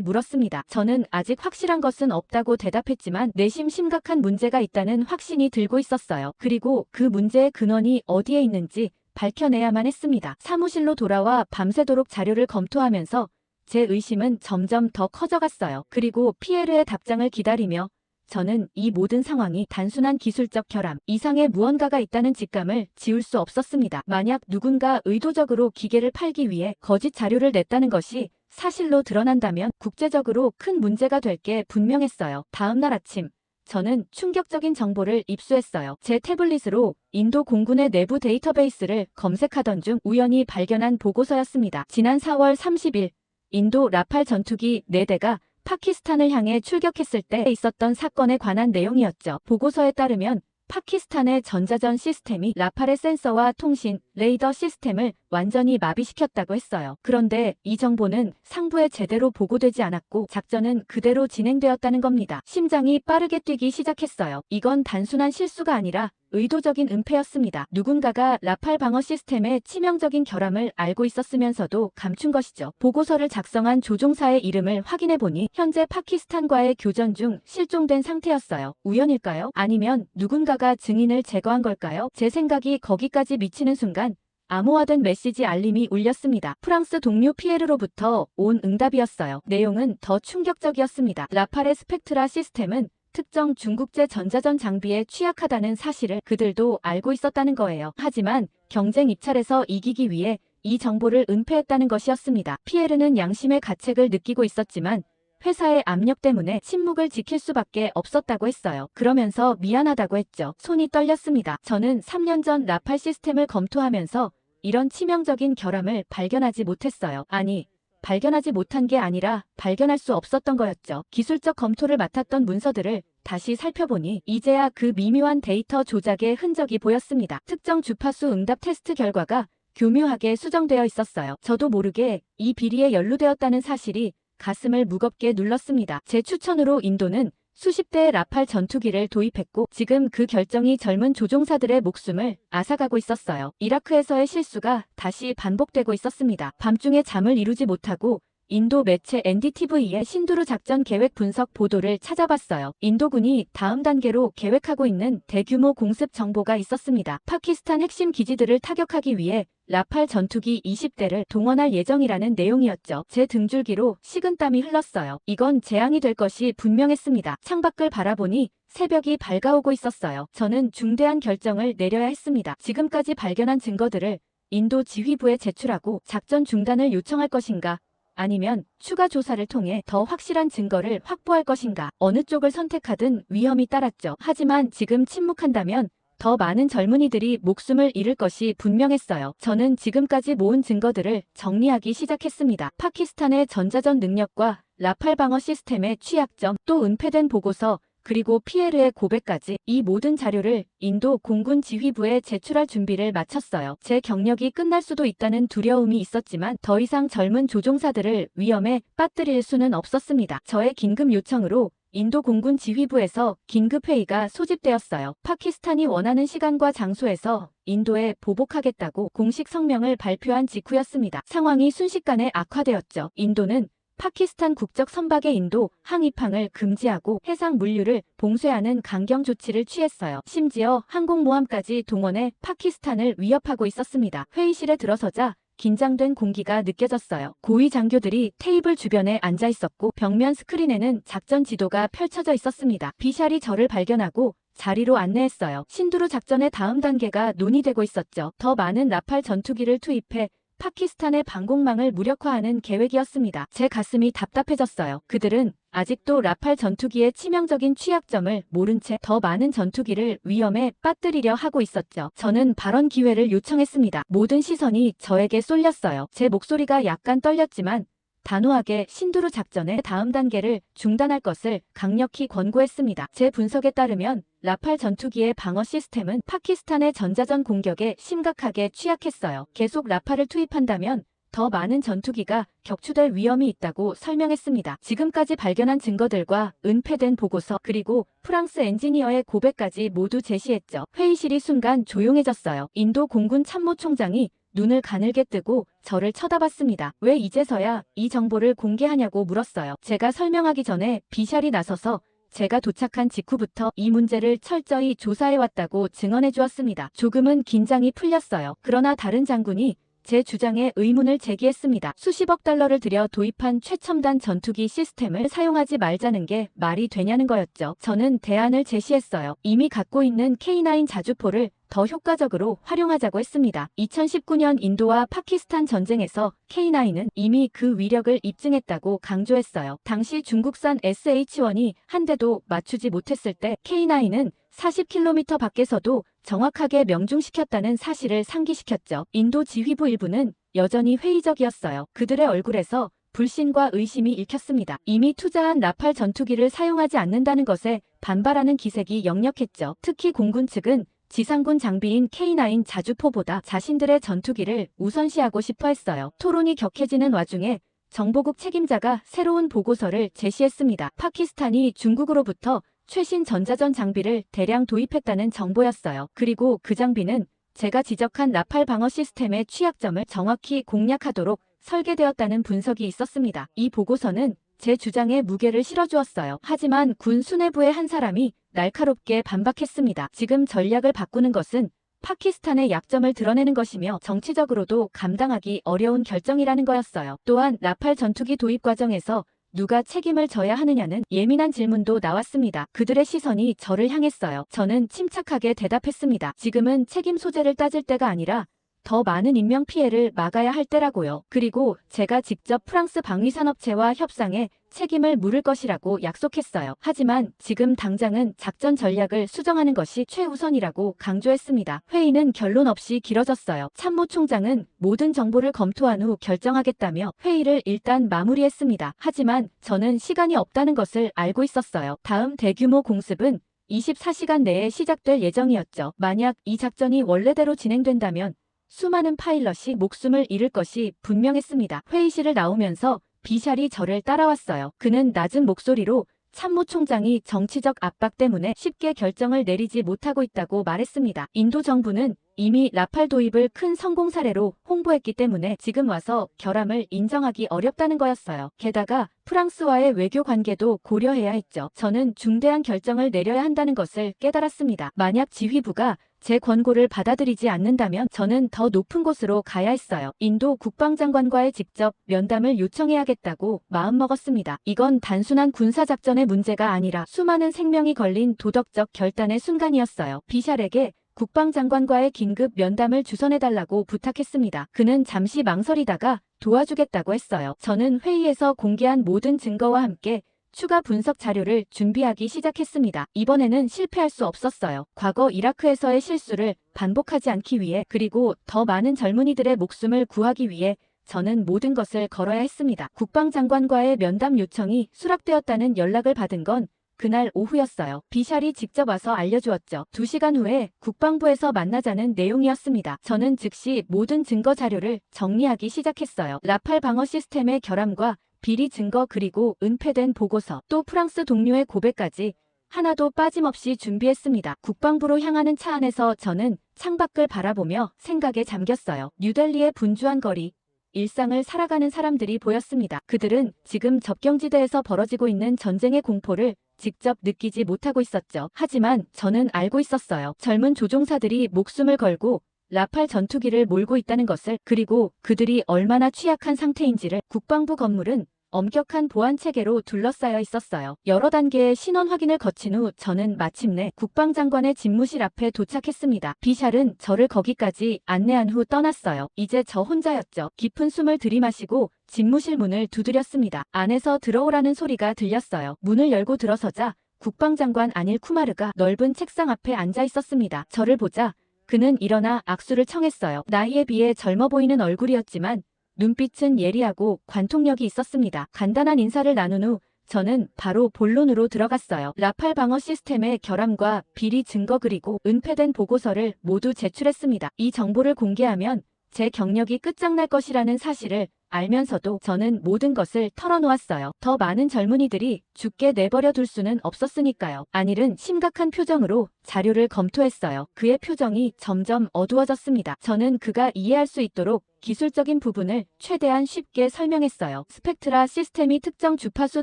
물었습니다. 저는 아직 확실한 것은 없다고 대답했지만 내심 심각한 문제가 있다는 확신이 들고 있었어요. 그리고 그 문제의 근원이 어디에 있는지 밝혀내야만 했습니다. 사무실로 돌아와 밤새도록 자료를 검토하면서 제 의심은 점점 더 커져갔어요. 그리고 피에르의 답장을 기다리며 저는 이 모든 상황이 단순한 기술적 결함 이상의 무언가가 있다는 직감을 지울 수 없었습니다. 만약 누군가 의도적으로 기계를 팔기 위해 거짓 자료를 냈다는 것이 사실로 드러난다면 국제적으로 큰 문제가 될 게 분명했어요. 다음 날 아침 저는 충격적인 정보를 입수했어요. 제 태블릿으로 인도 공군의 내부 데이터베이스를 검색하던 중 우연히 발견한 보고서였습니다. 지난 4월 30일 인도 라팔 전투기 4대가 파키스탄을 향해 출격했을 때 있었던 사건에 관한 내용이었죠. 보고서에 따르면 파키스탄의 전자전 시스템이 라팔의 센서와 통신, 레이더 시스템을 완전히 마비시켰다고 했어요. 그런데 이 정보는 상부에 제대로 보고되지 않았고 작전은 그대로 진행되었다는 겁니다. 심장이 빠르게 뛰기 시작했어요. 이건 단순한 실수가 아니라 의도적인 은폐였습니다. 누군가가 라팔 방어 시스템의 치명적인 결함을 알고 있었으면서도 감춘 것이죠. 보고서를 작성한 조종사의 이름을 확인해보니 현재 파키스탄과의 교전 중 실종된 상태였어요. 우연일까요? 아니면 누군가가 증인을 제거한 걸까요? 제 생각이 거기까지 미치는 순간 암호화된 메시지 알림이 울렸습니다. 프랑스 동료 피에르로부터 온 응답이었어요. 내용은 더 충격적이었습니다. 라팔의 스펙트라 시스템은 특정 중국제 전자전 장비에 취약하다는 사실을 그들도 알고 있었다는 거예요. 하지만 경쟁 입찰에서 이기기 위해 이 정보를 은폐했다는 것이었습니다. 피에르는 양심의 가책을 느끼고 있었지만 회사의 압력 때문에 침묵을 지킬 수밖에 없었다고 했어요. 그러면서 미안하다고 했죠. 손이 떨렸습니다. 저는 3년 전 라팔 시스템을 검토하면서 이런 치명적인 결함을 발견하지 못했어요. 아니, 발견하지 못한 게 아니라 발견할 수 없었던 거였죠. 기술적 검토를 맡았던 문서들을 다시 살펴보니 이제야 그 미묘한 데이터 조작의 흔적이 보였습니다. 특정 주파수 응답 테스트 결과가 교묘하게 수정되어 있었어요. 저도 모르게 이 비리에 연루되었다는 사실이 가슴을 무겁게 눌렀습니다. 제 추천으로 인도는 수십 대의 라팔 전투기를 도입했고 지금 그 결정이 젊은 조종사들의 목숨을 앗아가고 있었어요. 이라크에서의 실수가 다시 반복되고 있었습니다. 밤중에 잠을 이루지 못하고 인도 매체 NDTV의 신두르 작전 계획 분석 보도를 찾아봤어요. 인도군이 다음 단계로 계획하고 있는 대규모 공습 정보가 있었습니다. 파키스탄 핵심 기지들을 타격하기 위해 라팔 전투기 20대를 동원할 예정이라는 내용이었죠. 제 등줄기로 식은땀이 흘렀어요. 이건 재앙이 될 것이 분명했습니다. 창밖을 바라보니 새벽이 밝아오고 있었어요. 저는 중대한 결정을 내려야 했습니다. 지금까지 발견한 증거들을 인도 지휘부에 제출하고 작전 중단을 요청할 것인가? 아니면 추가 조사를 통해 더 확실한 증거를 확보할 것인가? 어느 쪽을 선택하든 위험이 따랐죠. 하지만 지금 침묵한다면 더 많은 젊은이들이 목숨을 잃을 것이 분명했어요. 저는 지금까지 모은 증거들을 정리하기 시작했습니다. 파키스탄의 전자전 능력과 라팔 방어 시스템의 취약점, 또 은폐된 보고서, 그리고 피에르의 고백까지 이 모든 자료를 인도 공군 지휘부에 제출할 준비를 마쳤어요. 제 경력이 끝날 수도 있다는 두려움이 있었지만 더 이상 젊은 조종사들을 위험에 빠뜨릴 수는 없었습니다. 저의 긴급 요청으로 인도 공군 지휘부에서 긴급회의가 소집되었어요. 파키스탄이 원하는 시간과 장소에서 인도에 보복하겠다고 공식 성명을 발표한 직후였습니다. 상황이 순식간에 악화되었죠. 인도는 파키스탄 국적 선박의 인도 항입항을 금지하고 해상 물류를 봉쇄하는 강경 조치를 취했어요. 심지어 항공모함까지 동원해 파키스탄을 위협하고 있었습니다. 회의실에 들어서자 긴장된 공기가 느껴졌어요. 고위 장교들이 테이블 주변에 앉아 있었고 벽면 스크린에는 작전 지도가 펼쳐져 있었습니다. 비샬이 저를 발견하고 자리로 안내했어요. 신두르 작전의 다음 단계가 논의되고 있었죠. 더 많은 라팔 전투기를 투입해 파키스탄의 방공망을 무력화하는 계획이었습니다. 제 가슴이 답답해졌어요. 그들은 아직도 라팔 전투기의 치명적인 취약점을 모른 채 더 많은 전투기를 위험에 빠뜨리려 하고 있었죠. 저는 발언 기회를 요청했습니다. 모든 시선이 저에게 쏠렸어요. 제 목소리가 약간 떨렸지만 단호하게 신두르 작전의 다음 단계를 중단할 것을 강력히 권고했습니다. 제 분석에 따르면 라팔 전투기의 방어 시스템은 파키스탄의 전자전 공격에 심각하게 취약했어요. 계속 라팔을 투입한다면 더 많은 전투기가 격추될 위험이 있다고 설명했습니다. 지금까지 발견한 증거들과 은폐된 보고서 그리고 프랑스 엔지니어의 고백까지 모두 제시했죠. 회의실이 순간 조용해졌어요. 인도 공군 참모총장이 눈을 가늘게 뜨고 저를 쳐다봤습니다. 왜 이제서야 이 정보를 공개하냐고 물었어요. 제가 설명하기 전에 비샬이 나서서 제가 도착한 직후부터 이 문제를 철저히 조사해왔다고 증언해 주었습니다. 조금은 긴장이 풀렸어요. 그러나 다른 장군이 제 주장에 의문을 제기했습니다. 수십억 달러를 들여 도입한 최첨단 전투기 시스템을 사용하지 말자는 게 말이 되냐는 거였죠. 저는 대안을 제시했어요. 이미 갖고 있는 K9 자주포를 더 효과적으로 활용하자고 했습니다. 2019년 인도와 파키스탄 전쟁에서 K9은 이미 그 위력을 입증했다고 강조했어요. 당시 중국산 SH-1이 한 대도 맞추지 못했을 때 K9은 40km 밖에서도 정확하게 명중시켰다는 사실을 상기시켰죠. 인도 지휘부 일부는 여전히 회의적이었어요. 그들의 얼굴에서 불신과 의심이 읽혔습니다. 이미 투자한 라팔 전투기를 사용하지 않는다는 것에 반발하는 기색이 역력했죠. 특히 공군 측은 지상군 장비인 K9 자주포보다 자신들의 전투기를 우선시하고 싶어 했어요. 토론이 격해지는 와중에 정보국 책임자가 새로운 보고서를 제시했습니다. 파키스탄이 중국으로부터 최신 전자전 장비를 대량 도입했다는 정보였어요. 그리고 그 장비는 제가 지적한 라팔 방어 시스템의 취약점을 정확히 공략하도록 설계되었다는 분석이 있었습니다. 이 보고서는 제 주장에 무게를 실어주었어요. 하지만 군 수뇌부의 한 사람이 날카롭게 반박했습니다. 지금 전략을 바꾸는 것은 파키스탄의 약점을 드러내는 것이며 정치적으로도 감당하기 어려운 결정이라는 거였어요. 또한 라팔 전투기 도입 과정에서 누가 책임을 져야 하느냐는 예민한 질문도 나왔습니다. 그들의 시선이 저를 향했어요. 저는 침착하게 대답했습니다. 지금은 책임 소재를 따질 때가 아니라 더 많은 인명피해를 막아야 할 때라고요. 그리고 제가 직접 프랑스 방위산업체와 협상에 책임을 물을 것이라고 약속했어요. 하지만 지금 당장은 작전 전략을 수정하는 것이 최우선이라고 강조했습니다. 회의는 결론 없이 길어졌어요. 참모총장은 모든 정보를 검토한 후 결정하겠다며 회의를 일단 마무리했습니다. 하지만 저는 시간이 없다는 것을 알고 있었어요. 다음 대규모 공습은 24시간 내에 시작될 예정이었죠. 만약 이 작전이 원래대로 진행된다면 수많은 파일럿이 목숨을 잃을 것이 분명했습니다. 회의실을 나오면서 비샬이 저를 따라왔어요. 그는 낮은 목소리로 참모총장이 정치적 압박 때문에 쉽게 결정을 내리지 못하고 있다고 말했습니다. 인도 정부는 이미 라팔 도입을 큰 성공 사례로 홍보했기 때문에 지금 와서 결함을 인정하기 어렵다는 거였어요. 게다가 프랑스와의 외교 관계도 고려해야 했죠. 저는 중대한 결정을 내려야 한다는 것을 깨달았습니다. 만약 지휘부가 제 권고를 받아들이지 않는다면 저는 더 높은 곳으로 가야 했어요. 인도 국방장관과의 직접 면담을 요청해야겠다고 마음먹었습니다. 이건 단순한 군사작전의 문제가 아니라 수많은 생명이 걸린 도덕적 결단의 순간이었어요. 비샬에게 국방장관과의 긴급 면담을 주선해달라고 부탁했습니다. 그는 잠시 망설이다가 도와주겠다고 했어요. 저는 회의에서 공개한 모든 증거와 함께 추가 분석 자료를 준비하기 시작했습니다. 이번에는 실패할 수 없었어요. 과거 이라크에서의 실수를 반복하지 않기 위해 그리고 더 많은 젊은이들의 목숨을 구하기 위해 저는 모든 것을 걸어야 했습니다. 국방장관과의 면담 요청이 수락되었다는 연락을 받은 건 그날 오후였어요. 비샬이 직접 와서 알려주었죠. 2시간 후에 국방부에서 만나자는 내용이었습니다. 저는 즉시 모든 증거 자료를 정리하기 시작했어요. 라팔 방어 시스템의 결함과 비리 증거 그리고 은폐된 보고서 또 프랑스 동료의 고백까지 하나도 빠짐없이 준비했습니다. 국방부로 향하는 차 안에서 저는 창밖을 바라보며 생각에 잠겼어요. 뉴델리의 분주한 거리, 일상을 살아가는 사람들이 보였습니다. 그들은 지금 접경지대에서 벌어지고 있는 전쟁의 공포를 직접 느끼지 못하고 있었죠. 하지만 저는 알고 있었어요. 젊은 조종사들이 목숨을 걸고 라팔 전투기를 몰고 있다는 것을, 그리고 그들이 얼마나 취약한 상태인지를. 국방부 건물은 엄격한 보안 체계로 둘러싸여 있었어요. 여러 단계의 신원 확인을 거친 후 저는 마침내 국방장관의 집무실 앞에 도착했습니다. 비샬은 저를 거기까지 안내한 후 떠났어요. 이제 저 혼자였죠. 깊은 숨을 들이마시고 집무실 문을 두드렸습니다. 안에서 들어오라는 소리가 들렸어요. 문을 열고 들어서자 국방장관 아닐 쿠마르가 넓은 책상 앞에 앉아 있었습니다. 저를 보자 그는 일어나 악수를 청했어요. 나이에 비해 젊어 보이는 얼굴이었지만 눈빛은 예리하고 관통력이 있었습니다. 간단한 인사를 나눈 후 저는 바로 본론으로 들어갔어요. 라팔 방어 시스템의 결함과 비리 증거 그리고 은폐된 보고서를 모두 제출했습니다. 이 정보를 공개하면 제 경력이 끝장날 것이라는 사실을 알면서도 저는 모든 것을 털어놓았어요. 더 많은 젊은이들이 죽게 내버려 둘 수는 없었으니까요. 안일은 심각한 표정으로 자료를 검토했어요. 그의 표정이 점점 어두워졌습니다. 저는 그가 이해할 수 있도록 기술적인 부분을 최대한 쉽게 설명했어요. 스펙트라 시스템이 특정 주파수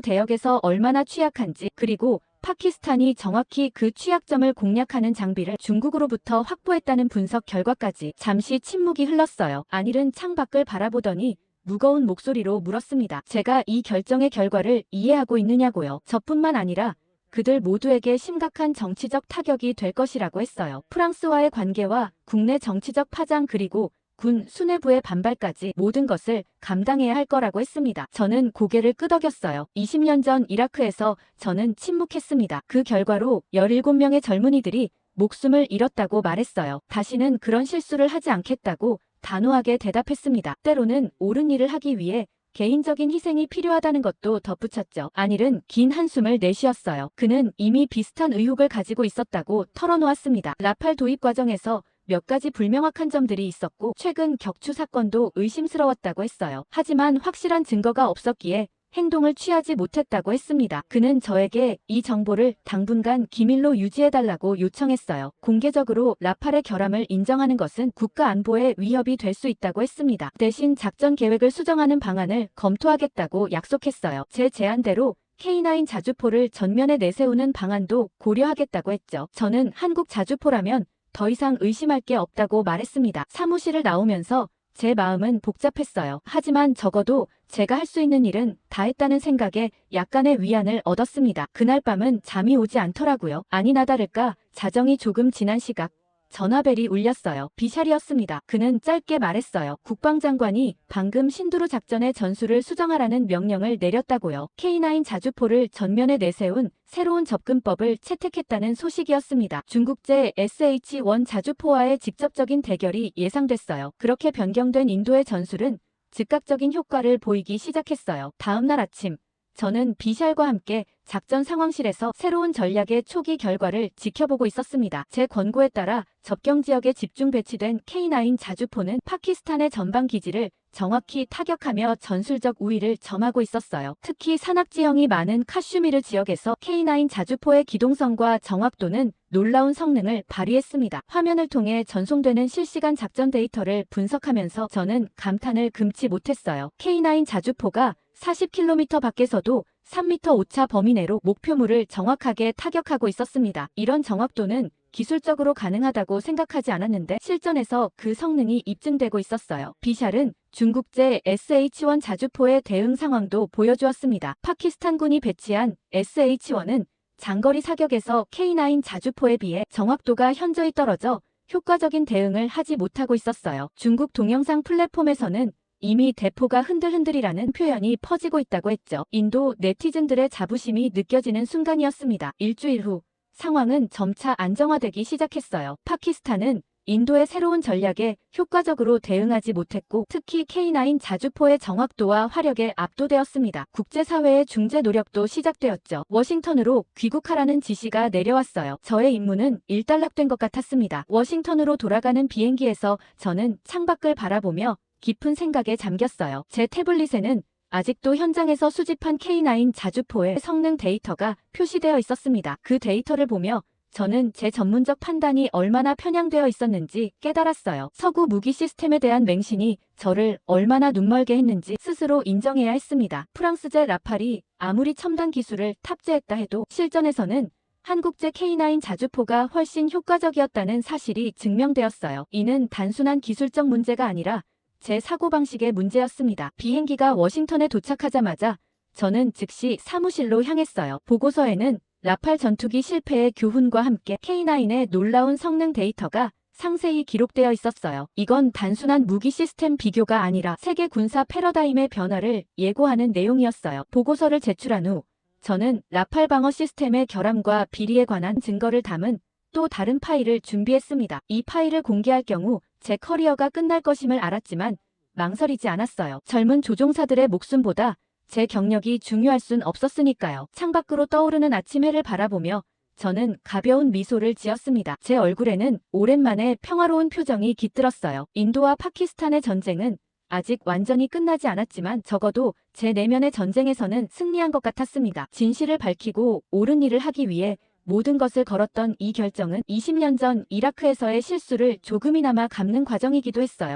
대역에서 얼마나 취약한지, 그리고 파키스탄이 정확히 그 취약점을 공략하는 장비를 중국으로부터 확보했다는 분석 결과까지. 잠시 침묵이 흘렀어요. 안일은 창밖을 바라보더니 무거운 목소리로 물었습니다. 제가 이 결정의 결과를 이해하고 있느냐고요. 저뿐만 아니라 그들 모두에게 심각한 정치적 타격이 될 것이라고 했어요. 프랑스와의 관계와 국내 정치적 파장 그리고 군 수뇌부의 반발까지 모든 것을 감당해야 할 거라고 했습니다. 저는 고개를 끄덕였어요. 20년 전 이라크에서 저는 침묵했습니다. 그 결과로 17명의 젊은이들이 목숨을 잃었다고 말했어요. 다시는 그런 실수를 하지 않겠다고 단호하게 대답했습니다. 때로는 옳은 일을 하기 위해 개인적인 희생이 필요하다는 것도 덧붙였죠. 안일은 긴 한숨을 내쉬었어요. 그는 이미 비슷한 의혹을 가지고 있었다고 털어놓았습니다. 라팔 도입 과정에서 몇 가지 불명확한 점들이 있었고 최근 격추 사건도 의심스러웠다고 했어요. 하지만 확실한 증거가 없었기에 행동을 취하지 못했다고 했습니다. 그는 저에게 이 정보를 당분간 기밀로 유지해달라고 요청했어요. 공개적으로 라팔의 결함을 인정하는 것은 국가 안보에 위협이 될 수 있다고 했습니다. 대신 작전 계획을 수정하는 방안을 검토하겠다고 약속했어요. 제 제안대로 K9 자주포를 전면에 내세우는 방안도 고려하겠다고 했죠. 저는 한국 자주포라면 더 이상 의심할 게 없다고 말했습니다. 사무실을 나오면서 제 마음은 복잡했어요. 하지만 적어도 제가 할 수 있는 일은 다 했다는 생각에 약간의 위안을 얻었습니다. 그날 밤은 잠이 오지 않더라고요. 아니나 다를까 자정이 조금 지난 시각 전화벨이 울렸어요. 비샬이었습니다. 그는 짧게 말했어요. 국방장관이 방금 신두루 작전의 전술을 수정하라는 명령을 내렸다고요. K9 자주포를 전면에 내세운 새로운 접근법을 채택했다는 소식이었습니다. 중국제 SH-1 자주포와의 직접적인 대결이 예상됐어요. 그렇게 변경된 인도의 전술은 즉각적인 효과를 보이기 시작했어요. 다음 날 아침 저는 비샬과 함께 작전 상황실에서 새로운 전략의 초기 결과를 지켜보고 있었습니다. 제 권고에 따라 접경 지역에 집중 배치된 K9 자주포는 파키스탄의 전방 기지를 정확히 타격하며 전술적 우위를 점하고 있었어요. 특히 산악지형이 많은 카슈미르 지역에서 K9 자주포의 기동성과 정확도는 놀라운 성능을 발휘했습니다. 화면을 통해 전송되는 실시간 작전 데이터를 분석하면서 저는 감탄을 금치 못했어요. K9 자주포가 40km 밖에서도 3m 오차 범위 내로 목표물을 정확하게 타격하고 있었습니다. 이런 정확도는 기술적으로 가능하다고 생각하지 않았는데 실전에서 그 성능이 입증되고 있었어요. 비샬은 중국제 SH-1 자주포의 대응 상황도 보여주었습니다. 파키스탄군이 배치한 SH-1은 장거리 사격에서 K9 자주포에 비해 정확도가 현저히 떨어져 효과적인 대응을 하지 못하고 있었어요. 중국 동영상 플랫폼에서는 이미 대포가 흔들흔들이라는 표현이 퍼지고 있다고 했죠. 인도 네티즌들의 자부심이 느껴지는 순간이었습니다. 일주일 후 상황은 점차 안정화되기 시작했어요. 파키스탄은 인도의 새로운 전략에 효과적으로 대응하지 못했고 특히 K9 자주포의 정확도와 화력에 압도되었습니다. 국제사회의 중재 노력도 시작되었죠. 워싱턴으로 귀국하라는 지시가 내려왔어요. 저의 임무는 일단락된 것 같았습니다. 워싱턴으로 돌아가는 비행기에서 저는 창밖을 바라보며 깊은 생각에 잠겼어요. 제 태블릿에는 아직도 현장에서 수집한 K9 자주포의 성능 데이터가 표시되어 있었습니다. 그 데이터를 보며 저는 제 전문적 판단이 얼마나 편향되어 있었는지 깨달았어요. 서구 무기 시스템에 대한 맹신이 저를 얼마나 눈멀게 했는지 스스로 인정해야 했습니다. 프랑스제 라팔이 아무리 첨단 기술을 탑재했다 해도 실전에서는 한국제 K9 자주포가 훨씬 효과적이었다는 사실이 증명되었어요. 이는 단순한 기술적 문제가 아니라 제 사고방식의 문제였습니다. 비행기가 워싱턴에 도착하자마자 저는 즉시 사무실로 향했어요. 보고서에는 라팔 전투기 실패의 교훈과 함께 K9의 놀라운 성능 데이터가 상세히 기록되어 있었어요. 이건 단순한 무기 시스템 비교가 아니라 세계 군사 패러다임의 변화를 예고하는 내용이었어요. 보고서를 제출한 후 저는 라팔 방어 시스템의 결함과 비리에 관한 증거를 담은 또 다른 파일을 준비했습니다. 이 파일을 공개할 경우 제 커리어가 끝날 것임을 알았지만 망설이지 않았어요. 젊은 조종사들의 목숨보다 제 경력이 중요할 순 없었으니까요. 창밖으로 떠오르는 아침 해를 바라보며 저는 가벼운 미소를 지었습니다. 제 얼굴에는 오랜만에 평화로운 표정이 깃들었어요. 인도와 파키스탄의 전쟁은 아직 완전히 끝나지 않았지만 적어도 제 내면의 전쟁에서는 승리한 것 같았습니다. 진실을 밝히고 옳은 일을 하기 위해 모든 것을 걸었던 이 결정은 20년 전 이라크에서의 실수를 조금이나마 갚는 과정이기도 했어요.